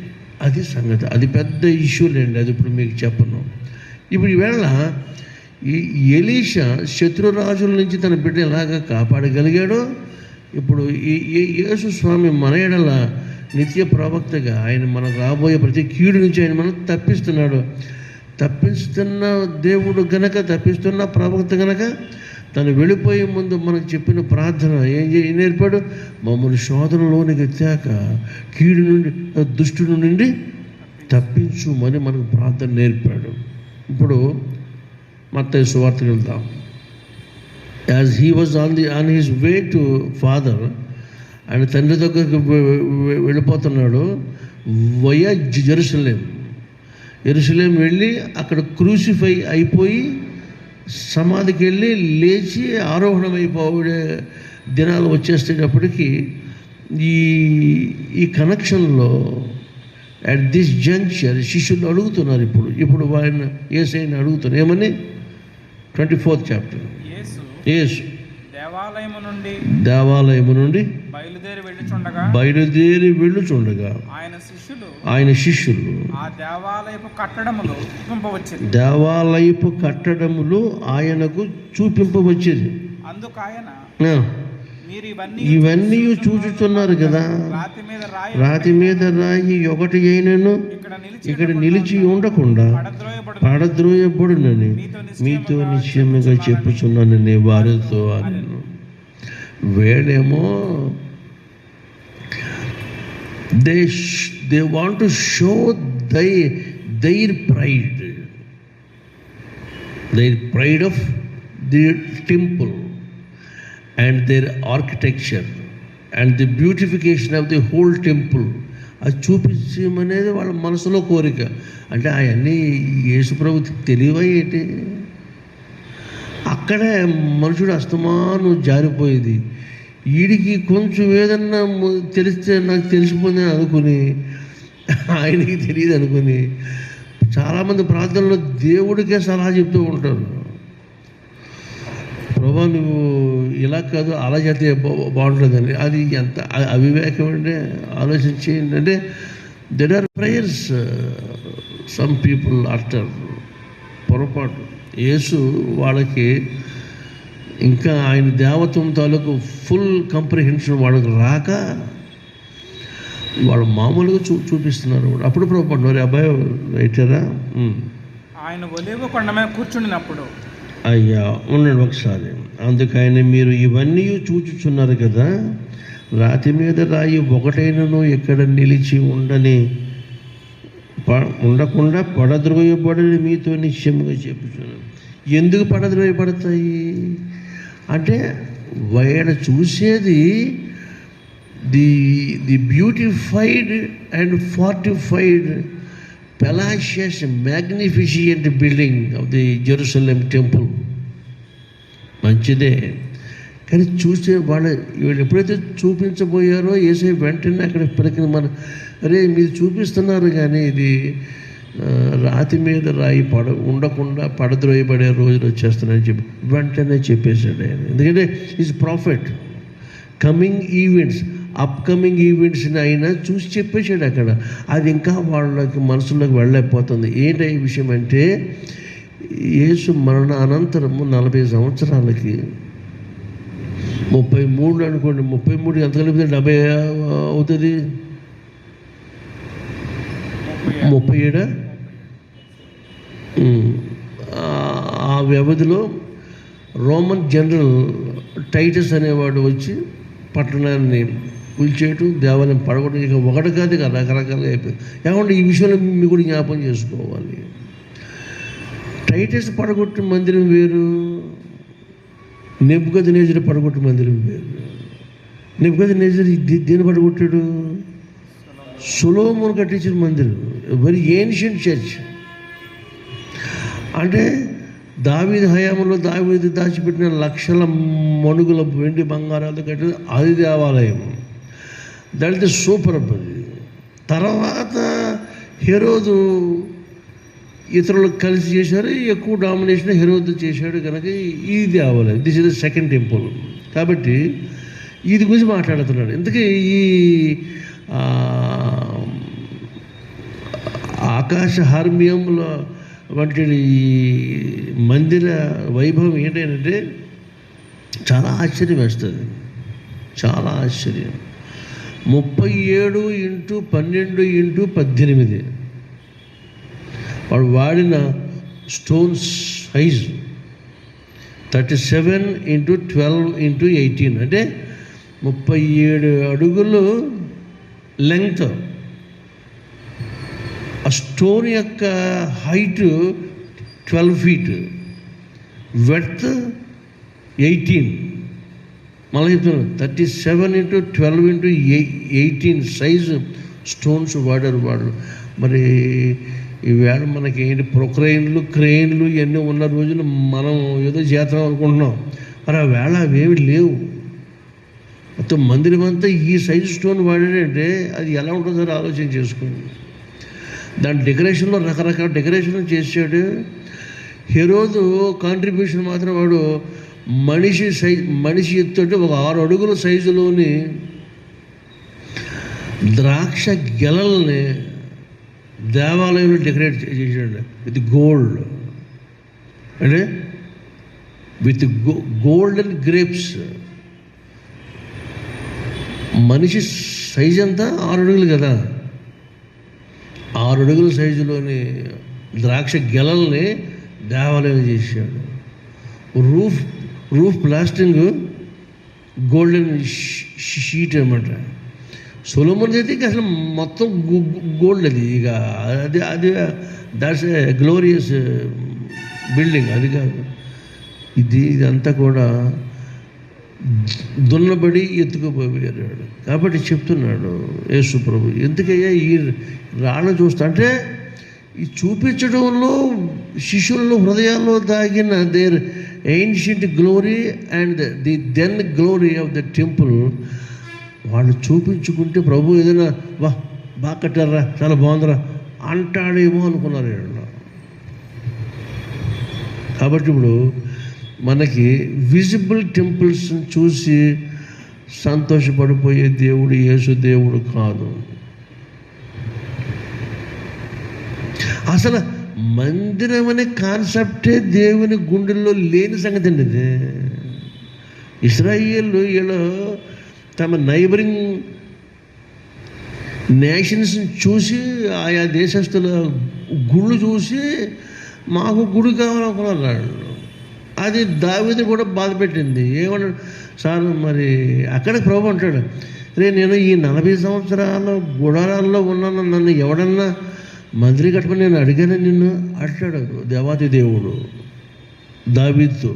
అది సంగతి. అది పెద్ద ఇష్యూలేండి. అది ఇప్పుడు మీకు చెప్పను. ఇప్పుడు ఈవేళ ఈ ఎలీషా శత్రురాజుల నుంచి తన బిడ్డ ఎలాగా కాపాడగలిగాడో, ఇప్పుడు ఈ యేసు స్వామి మన ఎడల నిత్య ప్రవక్తగా ఆయన మనకు రాబోయే ప్రతి కీడు నుంచి ఆయన మనం తప్పిస్తున్నాడు. తప్పిస్తున్న దేవుడు గనక, తప్పిస్తున్న ప్రవక్త గనక తను వెళ్ళిపోయే ముందు మనకు చెప్పిన ప్రార్థన ఏం నేర్పాడు? మమ్మల్ని శోధనలోనికి ఎత్తాక కీడు నుండి, దుష్టుడి నుండి తప్పించుమని మనకు ప్రార్థన నేర్పాడు. ఇప్పుడు మత్తయి సువార్తకి వెళ్దాం. As he was on his way to father, ఆయన తండ్రి దగ్గరకు వెళ్ళిపోతున్నాడు వయా జెరూసలేం వెళ్ళి అక్కడ క్రూసిఫై అయిపోయి సమాధికి వెళ్ళి లేచి ఆరోహణమైపోయే దినాలు వచ్చేసేటప్పటికీ ఈ కనెక్షన్లో అట్ దిస్ జంక్చర్ శిష్యులు అడుగుతున్నారు. ఇప్పుడు ఆయన యేసయ్యని అడుగుతున్నారు ఏమని? 24th chapter. యేసు దేవాలయము నుండి బయలుదేరి వెళ్ళుచుండగా ఆయన శిష్యులు దేవాలయపు కట్టడములు ఆయనకు చూపింపవచ్చేది. ఇవన్నీ చూచుతున్నారు కదా, రాతి మీద రాయి ఒకటి అయినను ఇక్కడ నిలిచి ఉండకుండా పడద్రోయబడునని మీతో నిశ్చయముగా చెప్పుచున్నాను నేను వారితో అని. వేడేమో they want to show their pride of the temple and their architecture and the beautification of the whole temple. అది చూపించమనేది వాళ్ళ మనసులో కోరిక. అంటే అవన్నీ యేసుప్రభు తెలివై ఏంటి? అక్కడే మనుషుడు అస్తమాను జారిపోయేది. వీడికి కొంచెం ఏదన్నా తెలిస్తే నాకు తెలిసిపోయిందని అనుకుని, ఆయనకి తెలియదు అనుకుని చాలామంది ప్రార్థనలో దేవుడికే సలహా చెప్తూ ఉంటారు. ప్రభా నువ్వు ఇలా కాదు అలా చేస్తే బాగుంటుందని. అది ఎంత అవివేకం అంటే ఆలోచించి ఏంటంటే there are prayers some people after పొరపాటు. యేసు వాళ్ళకి ఇంకా ఆయన దేవత్వం తాలూకు ఫుల్ కంప్రిహెన్షన్ వాళ్ళకి రాక వాళ్ళు మామూలుగా చూపిస్తున్నారు. అప్పుడు పొరపాటు అబ్బాయి రైటరా ఆయన ఒలీవ కొండ మీద కూర్చుండినప్పుడు అయ్యా ఉండండి ఒకసారి. అందుకని మీరు ఇవన్నీ చూచుచున్నారు కదా, రాతి మీద రాయి ఒకటైనను ఎక్కడ నిలిచి ఉండకుండా పడద్రోయబడని మీతో నిశ్చయముగా చెప్పుచున్నాను. ఎందుకు పడద్రోయబడతాయి అంటే వాడ చూసేది the బ్యూటిఫైడ్ and fortified Palacious, magnificent building of the Jerusalem temple. మంచిదే, కానీ చూసే వీళ్ళు ఎప్పుడైతే చూపించబోయారో యేసయ్య వెంటనే అక్కడ పలికిన అరే మీరు చూపిస్తున్నారు కానీ ఇది రాతి మీద రాయి ఉండకుండా పడద్రోయబడే రోజులు వచ్చేస్తున్నాయని చెప్పి వెంటనే చెప్పేశాడు ఆయన. ఎందుకంటే is prophet. Coming events, upcoming ఈవెంట్స్ని అయినా చూసి చెప్పేశాడు అక్కడ. అది ఇంకా వాళ్ళకి మనసులోకి వెళ్ళలేకపోతుంది. ఏంటి ఈ విషయం అంటే యేసు మరణ అనంతరము 40 సంవత్సరాలకి 33 అనుకోండి, 33 ఎంత కలిపితే 70 అవుతుంది. 37 ఆ వ్యవధిలో రోమన్ జనరల్ టైటస్ అనేవాడు వచ్చి పట్టణాన్ని కూల్చేయటం, దేవాలయం పడగొట్టడం, ఇక ఒకటి కాదు ఇక రకరకాలుగా అయిపోయింది. ఏమంటే ఈ విషయంలో మీకు కూడా జ్ఞాపకం చేసుకోవాలి. టైటస్ పడగొట్టిన మందిరం వేరు, నెబుకద్నెజరు పడగొట్టిన మందిరం వేరు. నెబుకద్నెజరు దేని పడగొట్టాడు? సొలొమోను కట్టించిన మందిరం, వెరీ ఏన్షియంట్ చర్చ్. అంటే దావీదు హయాంలో దావీదు దాచిపెట్టిన లక్షల మణుగుల వెండి బంగారాలతో కట్టిన అది దేవాలయం. That is super. తర్వాత హెరోదు ఇతరులకు కలిసి చేశారు, ఎక్కువ డామినేషన్ హెరోదు చేశాడు కనుక ఈ దేవాలయం, this is the second temple. కాబట్టి ఇది గురించి మాట్లాడుతున్నాడు. ఇంతకీ ఈ ఆకాశ హార్మియంలో వంటి ఈ మందిర వైభవం ఏంటంటే చాలా ఆశ్చర్యం వేస్తుంది, చాలా ఆశ్చర్యం. 37 × 12 × 18 వాడు వాడిన స్టోన్స్ సైజు 37 × 12 × 18 అంటే 37 అడుగులు లెంగ్త్. ఆ స్టోన్ యొక్క హైట్ 12 feet, వెడ్త్ 18. మళ్ళీ చెప్తున్నాను, 37 × 12 × 18 సైజు స్టోన్స్ వాడు. మరి ఈవేళ మనకి ఏంటి క్రెయిన్లు ఇవన్నీ ఉన్న రోజులు మనం ఏదో చేద్దాం అనుకుంటున్నాం. మరి ఆ వేళ అవేమి లేవు. మొత్తం మందిరం అంతా ఈ సైజు స్టోన్ వాడాడంటే అది ఎలా ఉంటుందో ఆలోచన చేసుకోండి. దాని డెకరేషన్లో రకరకాల డెకరేషన్ చేసాడు. హెరోదు కాంట్రిబ్యూషన్ మాత్రం వాడు మనిషి ఎత్తుంటే ఒక 6 అడుగుల సైజులోని ద్రాక్ష గెలల్ని దేవాలయంలో డెకరేట్ చేసాడు విత్ గోల్డ్. అంటే విత్ గోల్డెన్ గ్రేప్స్. మనిషి సైజు అంతా 6 అడుగులు కదా, 6 అడుగుల సైజులోని ద్రాక్ష గెలల్ని దేవాలయం చేశాడు. రూఫ్ ప్లాస్టింగ్ గోల్డెన్ షీట్ అనమాట. సొలొమోన్ అయితే ఇక అసలు మొత్తం గోల్డ్. అది ఇక అది దాట్స్ ఏ గ్లోరియస్ బిల్డింగ్. అది కాదు, ఇదంతా కూడా దున్నబడి ఎత్తుకుపోయాడు. కాబట్టి చెప్తున్నాడు యేసు ప్రభు, ఎందుకయ్యా ఈ రాళ్ళను చూస్తా అంటే ఈ చూపించడంలో శిష్యుల్లో హృదయాల్లో దాగిన their ancient glory and the then glory of the temple వాళ్ళు చూపించుకుంటే ప్రభు ఏదైనా బాగా కట్టారా, చాలా బాగుందిరా అంటాడేమో అనుకున్నారు వీళ్ళు. కాబట్టి ఇప్పుడు మనకి విజిబుల్ టెంపుల్స్ని చూసి సంతోషపడిపోయే దేవుడు యేసు దేవుడు కాదు. అసలు మందిరం అనే కాన్సెప్టే దేవుని గుండెల్లో లేని సంగతి అండి ఇది. ఇశ్రాయేలు వీళ్ళు తమ నైబరింగ్ నేషన్స్ని చూసి, ఆయా దేశస్తుల గుళ్ళు చూసి మాకు గుడి కావాలనుకున్నారు. అది దావీదు కూడా బాధ పెట్టింది. ఏమన్నాడు సార్, మరి అక్కడ ప్రభు అంటాడు, నేను ఈ 40 సంవత్సరాల గుడారాల్లో ఉన్నాను, నన్ను ఎవడన్నా మందిరి కట్టమని నేను అడిగాను నిన్ను అంటాడు దేవాది దేవుడు దావీదుతో.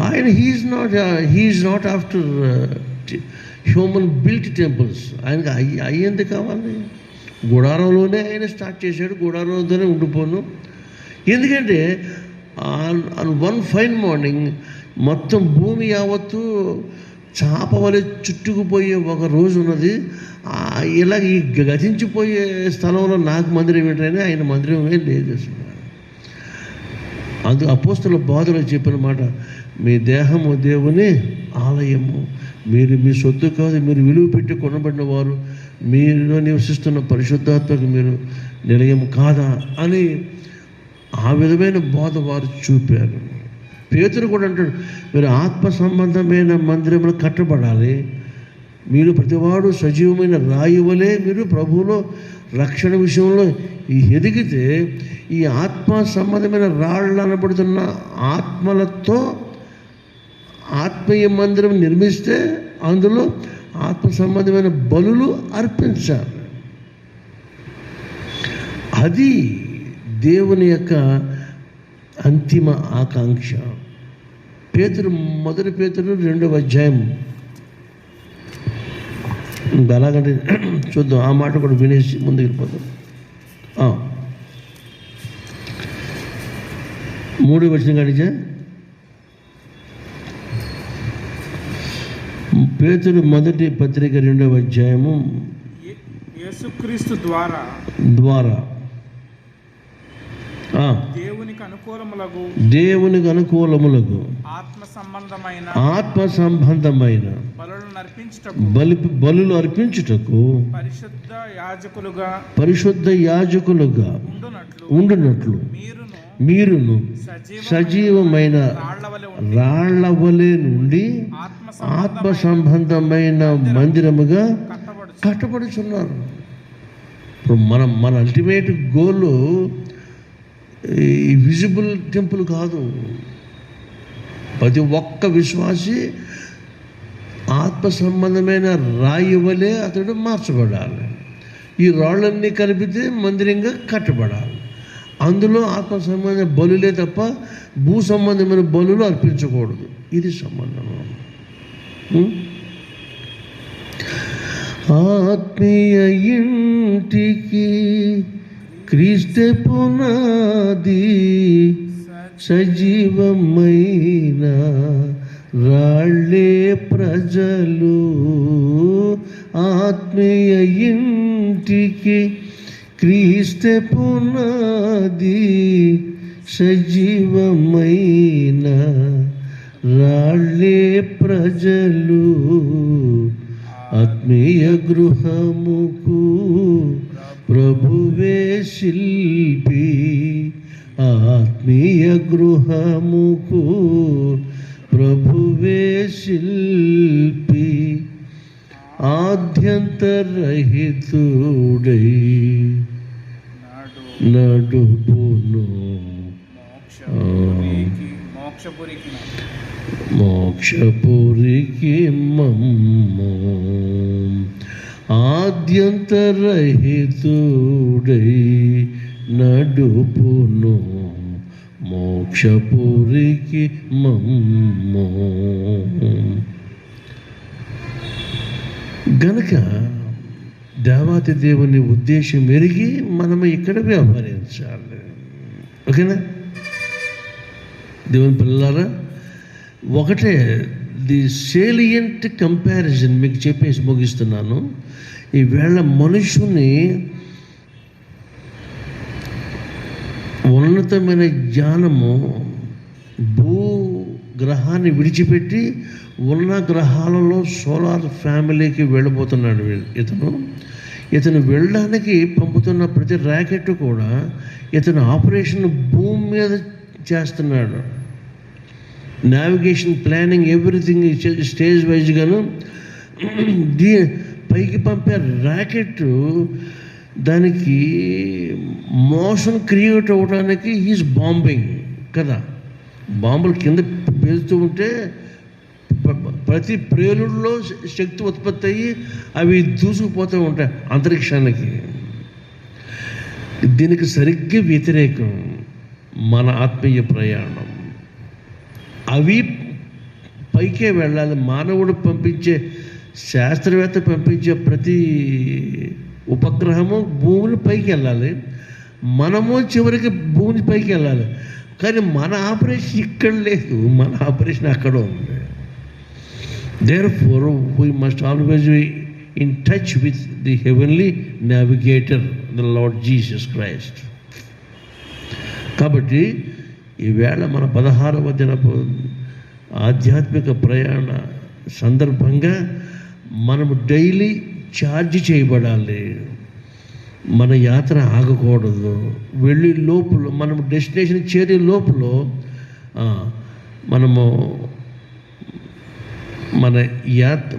ఆయన he's not after human built temples. ఆయనకి అయ్యేందుకు కావాలి? గుడారంలోనే ఆయన స్టార్ట్ చేశాడు, గుడారంతోనే ఉండిపోను. ఎందుకంటే వన్ ఫైన్ మార్నింగ్ మొత్తం భూమి యావత్తు చాప వలె చుట్టుకుపోయే ఒక రోజు ఉన్నది. ఇలా ఈ గతించిపోయే స్థలంలో నాకు మందిరం ఏంటని ఆయన మందిరమే లేదు. అందుకు అపోస్తలుల బోధలో చెప్పిన మాట, మీ దేహము దేవుని ఆలయము, మీరు మీ సొత్తు కాదు, మీరు విలువ పెట్టి కొనబడిన వారు, మీలో నివసిస్తున్న పరిశుద్ధాత్మకు మీరు నిలయం కాదా అని ఆ విధమైన బోధ వారు చూపారు. పేతురు కూడా అంటాడు, మీరు ఆత్మ సంబంధమైన మందిరములు కట్టబడాలి, మీరు ప్రతివాడు సజీవమైన రాయి వలె మీరు ప్రభువులో రక్షణ విషయంలో ఎదిగితే ఈ ఆత్మ సంబంధమైన రాళ్ళు అనబడుతున్న ఆత్మలతో ఆత్మీయ మందిరం నిర్మిస్తే అందులో ఆత్మ సంబంధమైన బలులు అర్పించాలి. అది దేవుని యొక్క అంతిమ ఆకాంక్ష. పేతురు 1 పేతురు 2వ అధ్యాయం అలాగంటే చూద్దాం, ఆ మాట కూడా వినేసి ముందుకు వెళ్ళిపోతాం. 3వ వచనం కానిచా, పేతురు 1 పత్రిక 2వ అధ్యాయము యేసుక్రీస్తు ద్వారా దేవునికి అనుకూలములకు ఆత్మ సంబంధమైన బలులు అర్పించుటకు పరిశుద్ధ యాజకులుగా ఉండునట్లు మీరును సజీవమైన రాళ్ల వలె నుండి ఆత్మ సంబంధమైన మందిరముగా కట్టబడుచున్నారు. ఇప్పుడు మన అల్టిమేట్ గోల్ ఈ విజిబుల్ టెంపుల్ కాదు. ప్రతి ఒక్క విశ్వాసి ఆత్మ సంబంధమైన రాయి వలె అతడు మార్చబడాలి. ఈ రాళ్ళన్నీ కలిపితే మందిరంగా కట్టబడాలి. అందులో ఆత్మ సంబంధమైన బలులే తప్ప భూ సంబంధమైన బలులు అర్పించకూడదు. ఇది సంబంధం. ఆత్మీయ ఇంటికి క్రీస్తే పునాది, సజీవమైన రాళ్ళే ప్రజలు. ఆత్మీయ ఇంటికి క్రీస్తే పునాది, సజీవమైన రాళ్ళే ప్రజలు. ఆత్మీయ గృహముకు ప్రభువే శిల్పి, ఆత్మీయ గృహముకు ప్రభువే శిల్పి. ఆద్యంతరహితుడై నడుపును మోక్షపురికి మమ్ము. ఆద్యంతరహితుడై నడుపును మోక్షపురికి మమ్ము. గనక దేవాతి దేవుని ఉద్దేశం మెరిగి మనము ఇక్కడ వ్యవహరించాలి. ఓకేనా దేవుని పిల్లలారా? ఒకటే ది సేలియంట్ కంపారిజన్ మీకు చెప్పేసి ముగిస్తున్నాను. ఈవేళ మనుషుని ఉన్నతమైన జ్ఞానము భూగ్రహాన్ని విడిచిపెట్టి ఉన్న గ్రహాలలో సోలార్ ఫ్యామిలీకి వెళ్ళబోతున్నాడు ఇతను వెళ్ళడానికి పంపుతున్న ప్రతి ర్యాకెట్ కూడా ఇతను ఆపరేషన్ భూమి మీద చేస్తున్నాడు. నావిగేషన్ ప్లానింగ్ ఎవ్రీథింగ్ స్టేజ్ వైజ్గాను పైకి పంపే ర్యాకెట్ దానికి మోషన్ క్రియేట్ అవ్వడానికి ఈజ్ బాంబింగ్ కదా. బాంబులు కింద పేలుతూ ఉంటే ప్రతి ప్రేలుల్లో శక్తి ఉత్పత్తి అయ్యి అవి దూసుకుపోతూ ఉంటాయి అంతరిక్షానికి. దీనికి సరిగ్గా వ్యతిరేకం మన ఆత్మీయ ప్రయాణం. అవి పైకే వెళ్ళాలి. మానవుడు పంపించే, శాస్త్రవేత్త పంపించే ప్రతి ఉపగ్రహము భూమిని పైకి వెళ్ళాలి. మనము చివరికి భూమి పైకి వెళ్ళాలి. కానీ మన ఆపరేషన్ ఇక్కడ లేదు, మన ఆపరేషన్ అక్కడ ఉంది. Therefore, we must always be in touch with the heavenly navigator, the Lord Jesus Christ. కాబట్టి ఈవేళ మన 16వ దినపు ఆధ్యాత్మిక ప్రయాణ సందర్భంగా మనము డైలీ ఛార్జ్ చేయబడాలి. మన యాత్ర ఆగకూడదు. వెళ్ళి లోపల మనం డెస్టినేషన్ చేరే లోపల మనము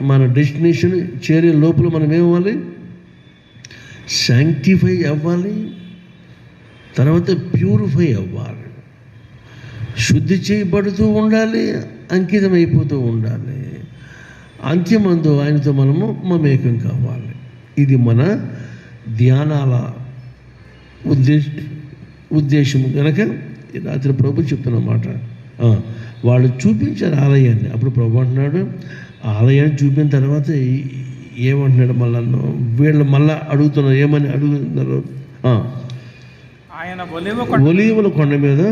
మన డెస్టినేషన్ చేరే లోపల మనం ఏమవ్వాలి? శాంక్టిఫై అవ్వాలి, తర్వాత ప్యూరిఫై అవ్వాలి, శుద్ధి చేయబడుతూ ఉండాలి, అంకితమైపోతూ ఉండాలి. అంత్యమందు ఆయనతో మనము మమేకం కావాలి. ఇది మన ధ్యానాల ఉద్దేశం కనుక రాత్రి ప్రభు చెప్తున్నమాట. వాళ్ళు చూపించారు ఆలయాన్ని. అప్పుడు ప్రభు అంటున్నాడు, ఆలయాన్ని చూపిన తర్వాత ఏమంటున్నాడు? వీళ్ళు మళ్ళా అడుగుతున్నారు. ఏమని అడుగుతున్నారు? ఆయన ఒలీవల కొండ మీద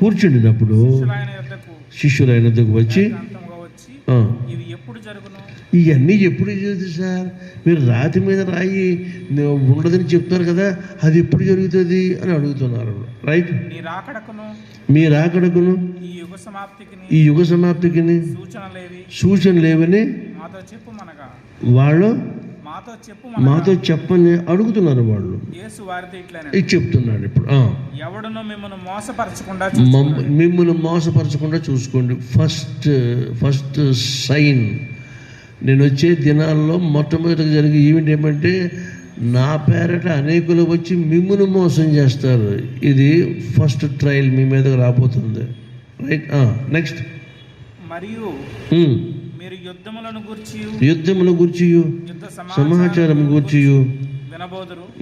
కూర్చుండినప్పుడు శిష్యులు ఆయన వద్దకు వచ్చి, ఇవన్నీ ఎప్పుడు జరుగుతుంది సార్? మీరు రాతి మీద రాయి ఉండదని చెప్తున్నారు కదా, అది ఎప్పుడు జరుగుతుంది అని అడుగుతున్నారు. రైట్? మీ రాకడకును ఈ యుగ సమాప్తికి సూచన లేవని వాళ్ళు మాతో చెప్పని అడుగుతున్నారు. వాళ్ళు ఇది చెప్తున్నాడు. ఇప్పుడు మిమ్మల్ని మోసపరచకుండా చూసుకోండి. ఫస్ట్ సైన్ నేను వచ్చే దినాల్లో మొట్టమొదటిగా జరిగే ఈవెంట్ ఏమంటే, నా పేరట అనేకులు వచ్చి మిమ్మల్ని మోసం చేస్తారు. ఇది ఫస్ట్ ట్రయల్ మీ మీదకి రాబోతుంది. రైట్? నెక్స్ట్, మరియు మీరు యుద్ధములను గూర్చి సమాచారం గూర్చి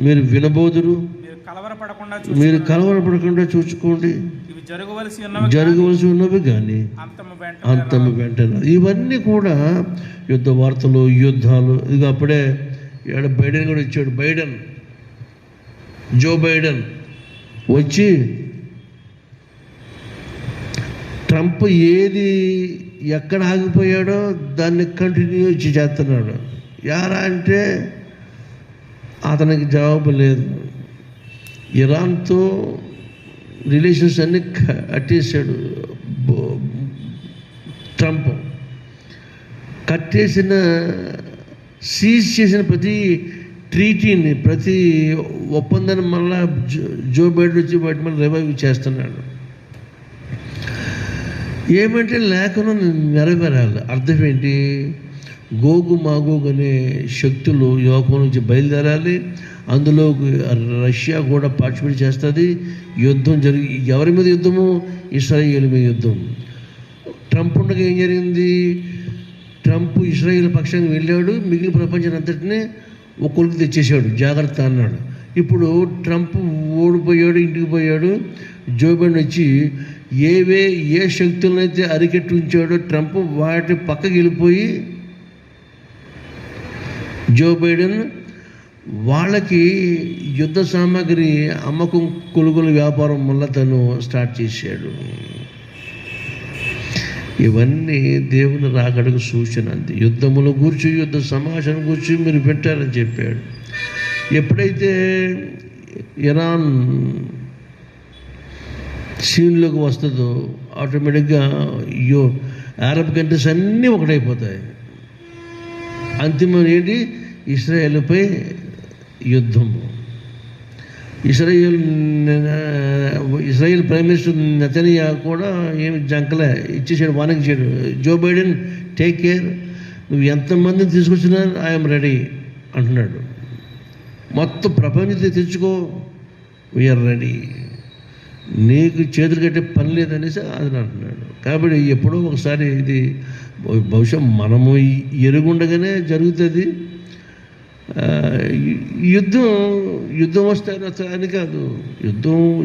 మీరు వినబోదురు. మీరు కలవరపడకుండా చూసుకోండి. జరగవలసి ఉన్నవి కానీ అంతము వెంటనే. ఇవన్నీ కూడా యుద్ధ వార్తలు, యుద్ధాలు. ఇది అప్పుడే ఇక్కడ బైడెన్ కూడా ఇచ్చాడు. జో బైడెన్ వచ్చి ట్రంప్ ఏది ఎక్కడ ఆగిపోయాడో దాన్ని కంటిన్యూ చేస్తున్నాడు. యారా అంటే అతనికి జవాబు లేదు. ఇరాన్తో రిలేషన్స్ అన్ని కట్టేశాడు ట్రంప్. సీజ్ చేసిన ప్రతి ట్రీటీని, ప్రతి ఒప్పందాన్ని మళ్ళా జో బైడెన్ వచ్చి వాటి మళ్ళీ రివైవ్ చేస్తున్నాడు. ఏమంటే లేఖనం నెరవేరాలి. అర్థం ఏంటి? గోగు మాగోగు అనే శక్తులు యోగం నుంచి బయలుదేరాలి. అందులో రష్యా కూడా పార్టిసిపేట్ చేస్తుంది. యుద్ధం ఎవరి మీద యుద్ధము? ఇస్రాయేల్ మీద యుద్ధం. ట్రంప్ ఉండగా ఏం జరిగింది? ట్రంప్ ఇస్రాయేల్ పక్షానికి వెళ్ళాడు, మిగిలిన ప్రపంచాన్ని అంతటినీ ఒక్కొక్కరికి తెచ్చేసాడు, జాగ్రత్త అన్నాడు. ఇప్పుడు ట్రంప్ ఓడిపోయాడు, ఇంటికి పోయాడు. జో బైడెన్ వచ్చి ఏ శక్తులనైతే అరికెట్టి ఉంచాడో ట్రంప్, వాటి పక్కకి వెళ్ళిపోయి జో బైడెన్ వాళ్ళకి యుద్ధ సామాగ్రి అమ్మకం కొనుగోలు వ్యాపారం వల్ల తను స్టార్ట్ చేశాడు. ఇవన్నీ దేవుని రాకడకు సూచన. అంతే. యుద్ధముల గురించి, యుద్ధ సమాచారం గురించి మీరు పెట్టారని చెప్పాడు. ఎప్పుడైతే ఇరాన్ సీన్లోకి వస్తుందో ఆటోమేటిక్గా అరబ్ కంట్రీస్ అన్నీ ఒకటైపోతాయి. అంతిమం ఏంటి? ఇస్రాయేల్పై యుద్ధము. ఇస్రాయేల్ ప్రైమ్ మినిస్టర్ నెతన్యా కూడా ఏమి జంకలే, ఇచ్చేసాడు, వానకిచ్చాడు. జో బైడెన్ టేక్ కేర్, నువ్వు ఎంతమందిని తీసుకొచ్చినా ఐఎమ్ రెడీ అంటున్నాడు. మొత్తం ప్రపంచం తెచ్చుకో, వీఆర్ రెడీ, నీకు చేతులు కట్టే పని లేదనేసి అది అంటున్నాడు. కాబట్టి ఎప్పుడో ఒకసారి ఇది బహుశా మనము ఎరుగుండగానే జరుగుతుంది. యుద్ధం వస్తే అని కాదు,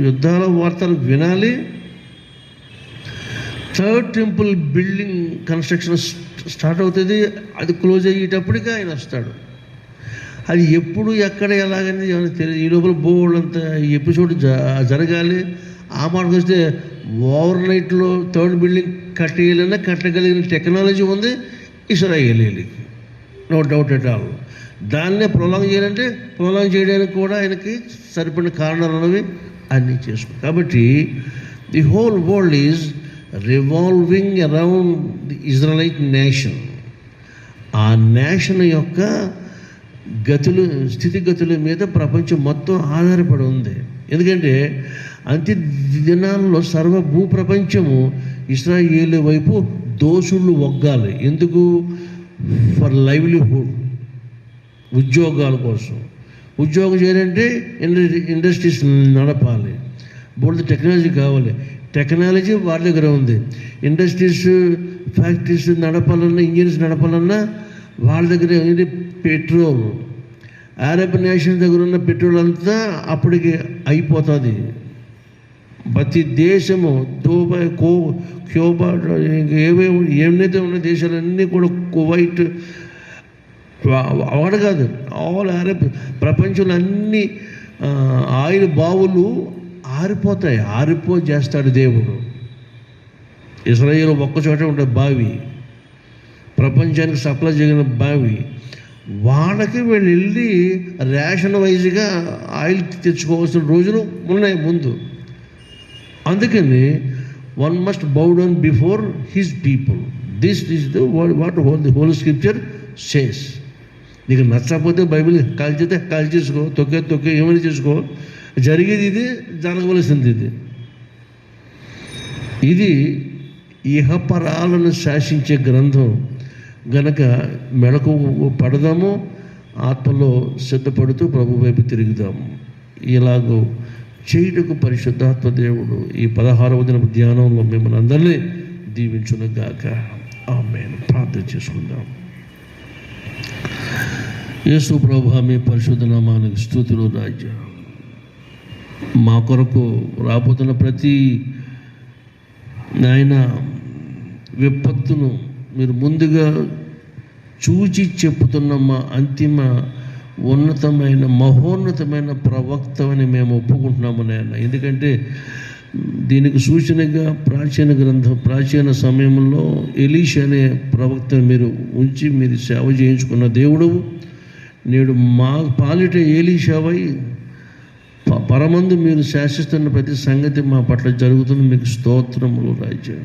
యుద్ధాల వార్తలు వినాలి. Third temple building construction start అవుతుంది. అది క్లోజ్ అయ్యేటప్పటికీ ఆయన వస్తాడు. అది ఎప్పుడు ఎక్కడ ఎలాగని తెలియదు. ఈ లోపల బోర్డు అంత ఎపిసోడ్ జరగాలి. ఆ మాటకు వస్తే ఓవర్ నైట్లో థర్డ్ బిల్డింగ్ కట్టగలిగిన టెక్నాలజీ ఉంది ఇస్రాయేలీలకి, నో డౌట్ ఎట్ ఆల్. దాన్నే ప్రొలాంగ్ చేయడానికి కూడా ఆయనకి సరిపడిన కారణాలు ఉన్నవి, అన్నీ చేసుకో. కాబట్టి the whole world is revolving around the Israelite nation. ఆ నేషన్ యొక్క స్థితిగతుల మీద ప్రపంచం మొత్తం ఆధారపడి ఉంది. ఎందుకంటే అంత్య దినాల్లో సర్వ భూప్రపంచము ఇశ్రాయేలు వైపు దోషులు ఒగ్గాలి. ఎందుకు? ఫర్ లైవ్లీహుడ్, ఉద్యోగాల కోసం. ఉద్యోగం చేయాలంటే ఇండస్ట్రీస్ నడపాలి, బోల్డ్ టెక్నాలజీ కావాలి. టెక్నాలజీ వాళ్ళ దగ్గర ఉంది. ఇండస్ట్రీస్, ఫ్యాక్టరీస్ నడపాలన్నా, ఇంజనీర్స్ నడపాలన్నా వాళ్ళ దగ్గర ఉంది పెట్రోల్. అరబ్ నేషన్ దగ్గర ఉన్న పెట్రోల్ అంతా అప్పటికి అయిపోతుంది. ప్రతి దేశము దుబాయ్, క్యూబా, ఏమైతే ఉన్న దేశాలన్నీ కూడా, కువైట్, వాడు కాదు, ఆల్ అరబ్ ప్రపంచంలో అన్ని ఆయిల్ బావులు ఆరిపోతాయి. చేస్తాడు దేవుడు. ఇశ్రాయేలు ఒక్కచోటే ఉంటుంది బావి, ప్రపంచానికి సప్లై చేయగలిగిన బావి. వాళ్ళకి వీళ్ళు వెళ్ళి రేషన్ వైజ్గా ఆయిల్ తెచ్చుకోవాల్సిన రోజులు ఉన్నాయి ముందు. అందుకని one must bow down before his people. This is the what the whole scripture says. నీకు నచ్చకపోతే బైబిల్ కాల్చేసుకో, తొక్కే ఏమైనా చేసుకో. జరిగేది ఇది, జరగవలసింది ఇది. ఇది ఇహపరాలను శాసించే గ్రంథం గనక మెడకు పడదాము, ఆత్మలో సిద్ధపడుతూ ప్రభు వైపు తిరుగుదాము. ఇలాగూ చేయుటకు పరిశుద్ధాత్మ దేవుడు ఈ 16వ దిన ధ్యానంలో మిమ్మల్ని అందరినీ దీవించునుగాక. ఆమేన్. ప్రార్థన చేసుకుందాం. యేసు ప్రభు మీ పరిశుద్ధ నామానికి స్తుతులు రాజా. మా కొరకు రాబోతున్న ప్రతి నాయన విపత్తును మీరు ముందుగా చూచి చెప్పుతున్న మా అంతిమ ఉన్నతమైన మహోన్నతమైన ప్రవక్తని మేము ఒప్పుకుంటున్నాము నాయన. ఎందుకంటే దీనికి సూచనగా ప్రాచీన సమయంలో ఎలీషా అనే ప్రవక్తను మీరు ఉంచి మీరు సేవ చేయించుకున్న దేవుడు. నేడు మా పాలిట ఎలీషావై పరమందు మీరు శాసిస్తున్న ప్రతి సంగతి మా పట్ల జరుగుతున్న మీకు స్తోత్రములు రాజా.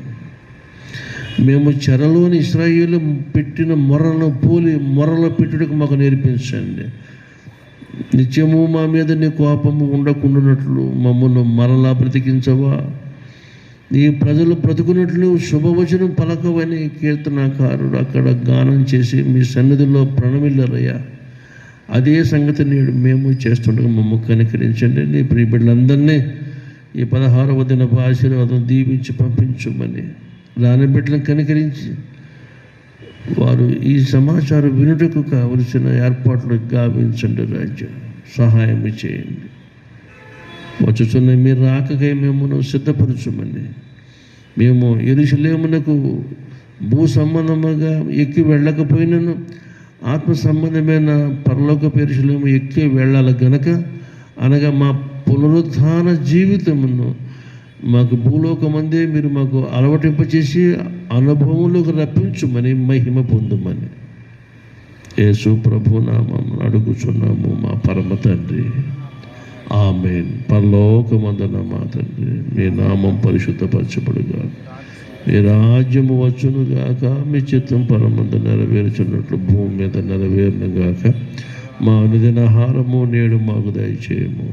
మేము చెరలోని ఇశ్రాయేలు పెట్టిన మొరలో పెట్టుటకు మాకు నేర్పించండి. నిత్యము మా మీద నీ కోపము ఉండకుండానట్లు మమ్మల్ని మరలా బ్రతికించవా. నీ ప్రజలు బ్రతుకున్నట్లు శుభవచనం పలకవని కీర్తనాకారుడు అక్కడ గానం చేసి మీ సన్నిధిలో ప్రణమిల్లరయ్యా. అదే సంగతి నేడు మేము చేస్తుండగా మమ్మల్ని కనికరించండి. నీ ప్రియ బిడ్డలందరినీ ఈ 16వ దినపు ఆశీర్వాదం దీవించి పంపించమని, రాని బిడ్డలను కనికరించి వారు ఈ సమాచారం వినుటకు కావలసిన ఏర్పాట్లు గావించండి రాజ్యం. సహాయం చేయండి. వచ్చుచున్న మీరు రాకకై మేము సిద్ధపరచమని, మేము యెరూషలేమునకు భూ సంబంధముగా ఎక్కి వెళ్ళకపోయినను ఆత్మ సంబంధమైన పరలోకపు యెరూషలేము ఎక్కి వెళ్ళాలి గనక, అనగా మా పునరుద్ధాన జీవితమును మాకు భూలోకమందే మీరు మాకు అలవటింపచేసి అనుభవంలోకి రప్పించుమని మహిమ పొందుమని యేసు ప్రభు నామం అడుగుచున్నాము మా పరమ తండ్రి. ఆమేన్. పరలోకమందున మా తండ్రి, మీ నామం పరిశుద్ధపరచబడుగా, మీ రాజ్యము వచ్చునుగాక, మీ చిత్తం పరమందు నెరవేర్చున్నట్లు భూమి మీద నెరవేరునుగాక. మా అనుదిన ఆహారము నేడు మాకు దయచేయము.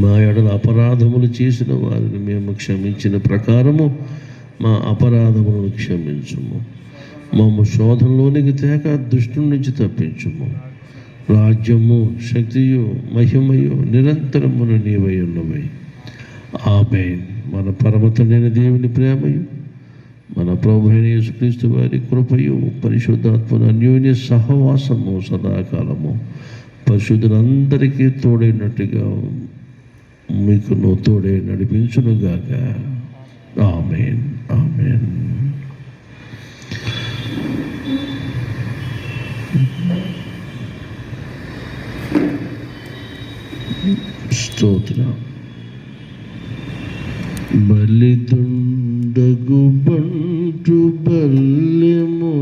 మా ఎడల అపరాధములు చేసిన వారిని మేము క్షమించిన ప్రకారము మా అపరాధములను క్షమించుము. మమ్ము శోధనలోనికి తేక దుష్టుని నుంచి తప్పించుము. రాజ్యము, శక్తియు, మహిమయు నిరంతరమును నీవై ఉన్నవై. ఆమేన్. మన పరమ తండ్రి దేవుని ప్రేమయు, మన ప్రభువైన యేసుక్రీస్తు వారి కృపయు, పరిశుద్ధాత్మను అన్యోన్య సహవాసము సదాకాలము పరిశుద్ధులందరికీ తోడైనట్టుగా మీకు తోడే నడిపించునుగాక. ఆమేన్. ఆమేన్. స్తోత్రం. బలిదుండగు బంటు బల్యమునని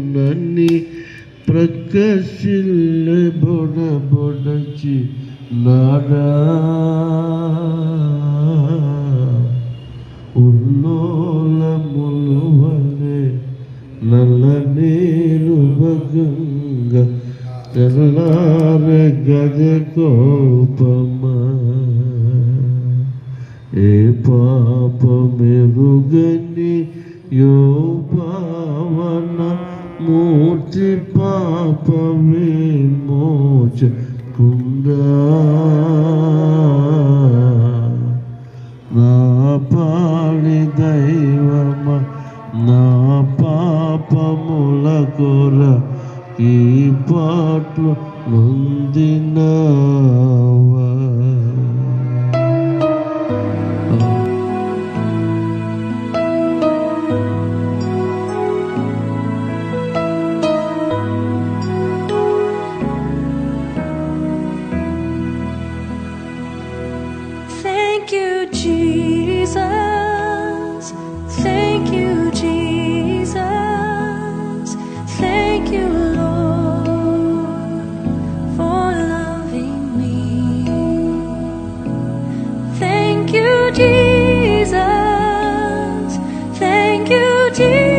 ప్రకశిల్లె బొడబొడచి నాడా ఉల్లోలములు వలె నల్లనీరు భగంగా తెల్లారె గదె కోపమా. ఏ పాపమెరుగని యో పావన మూర్తి పాప విమోచకుందా నా పాడి దైవమ నా పాపముల కొర ఈ పాటలు నొందినవా. Thank you, Jesus. Thank you, Jesus. Thank you, Lord, for loving me. Thank you, Jesus. Thank you, Jesus.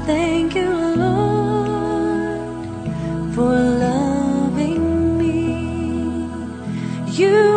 Thank you, Lord, for loving me. You